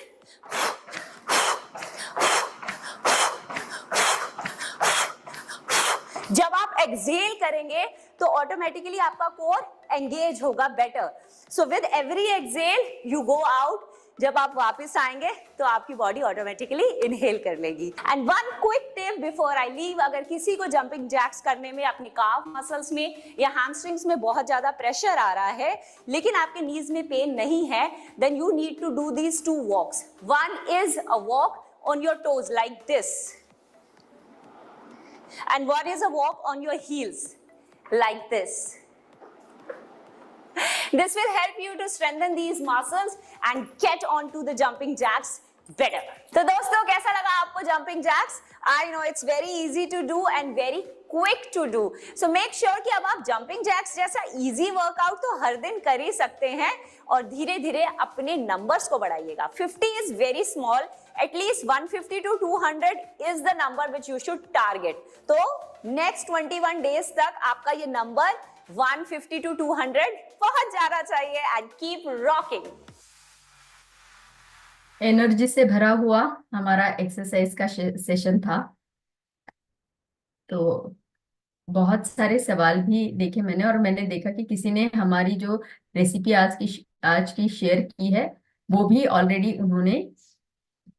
Speaker 4: जब आप एक्सहेल करेंगे तो ऑटोमेटिकली आपका कोर एंगेज होगा better. So with every exhale you go out, जब आप वापस आएंगे तो आपकी बॉडी ऑटोमेटिकली इनहेल कर लेगी। And one quick tip before I leave, अगर किसी को जंपिंग जैक्स करने में अपनी काफ मसल्स में या हैमस्ट्रिंग्स में बहुत ज्यादा प्रेशर आ रहा है लेकिन आपके नीज में पेन नहीं है, then you need to do these 2 walks. One is a walk on your toes like this, and what is a walk on your heels like this. This will help you to strengthen these muscles and get onto the jumping jacks better. तो दोस्तों, कैसा लगा आपको jumping jacks? I know it's very easy to do and very quick to do. So make sure कि अब आप jumping jacks जैसा easy workout तो हर दिन कर ही सकते हैं और धीरे धीरे अपने numbers को बढ़ाइएगा। 50 is very small. At least 150 to 200 is the number which you should target. तो next 21 days तक आपका ये number 150 to 200 पहुंच जाना चाहिए and keep rocking.
Speaker 3: एनर्जी से भरा हुआ हमारा एक्सरसाइज का सेशन था। तो बहुत सारे सवाल भी देखे मैंने, और मैंने देखा कि किसी ने हमारी जो रेसिपी आज की शेयर की है वो भी ऑलरेडी उन्होंने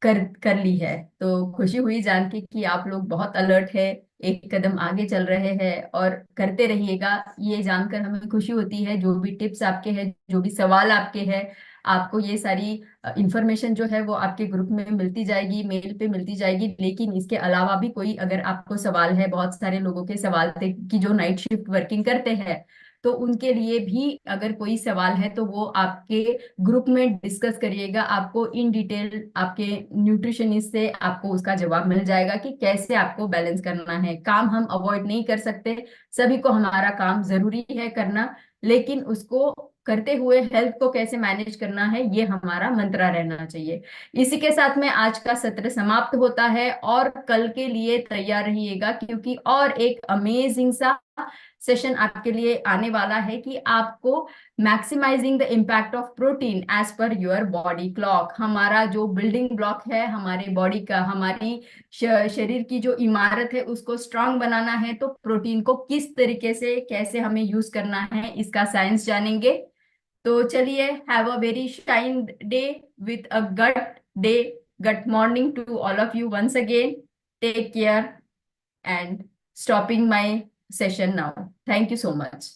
Speaker 3: कर ली है। तो खुशी हुई जान के कि आप लोग बहुत अलर्ट है, एक कदम आगे चल रहे हैं और करते रहिएगा। ये जानकर हमें खुशी होती है। जो भी टिप्स आपके हैं, जो भी सवाल आपके हैं, आपको ये सारी इंफॉर्मेशन जो है वो आपके ग्रुप में मिलती जाएगी, मेल पे मिलती जाएगी। लेकिन इसके अलावा भी कोई अगर आपको सवाल है, बहुत सारे लोगों के सवाल थे कि जो नाइट शिफ्ट वर्किंग करते हैं, तो उनके लिए भी अगर कोई सवाल है तो वो आपके ग्रुप में डिस्कस करिएगा। आपको इन डिटेल आपके न्यूट्रिशनिस्ट से आपको उसका जवाब मिल जाएगा कि कैसे आपको बैलेंस करना है। काम हम अवॉइड नहीं कर सकते, सभी को हमारा काम जरूरी है करना, लेकिन उसको करते हुए हेल्थ को कैसे मैनेज करना है ये हमारा मंत्र रहना चाहिए। इसी के साथ में आज का सत्र समाप्त होता है और कल के लिए तैयार रहिएगा, क्योंकि और एक अमेजिंग सा सेशन आपके लिए आने वाला है कि आपको maximising the impact of protein as per your body clock. हमारा जो बिल्डिंग ब्लॉक है हमारे बॉडी का, हमारी शरीर की जो इमारत है उसको स्ट्रांग बनाना है, तो प्रोटीन को किस तरीके से कैसे हमें यूज करना है इसका साइंस जानेंगे। तो चलिए, have a very shine day with a gut morning to all of you once again. Take care and stopping my session now. Thank you so much.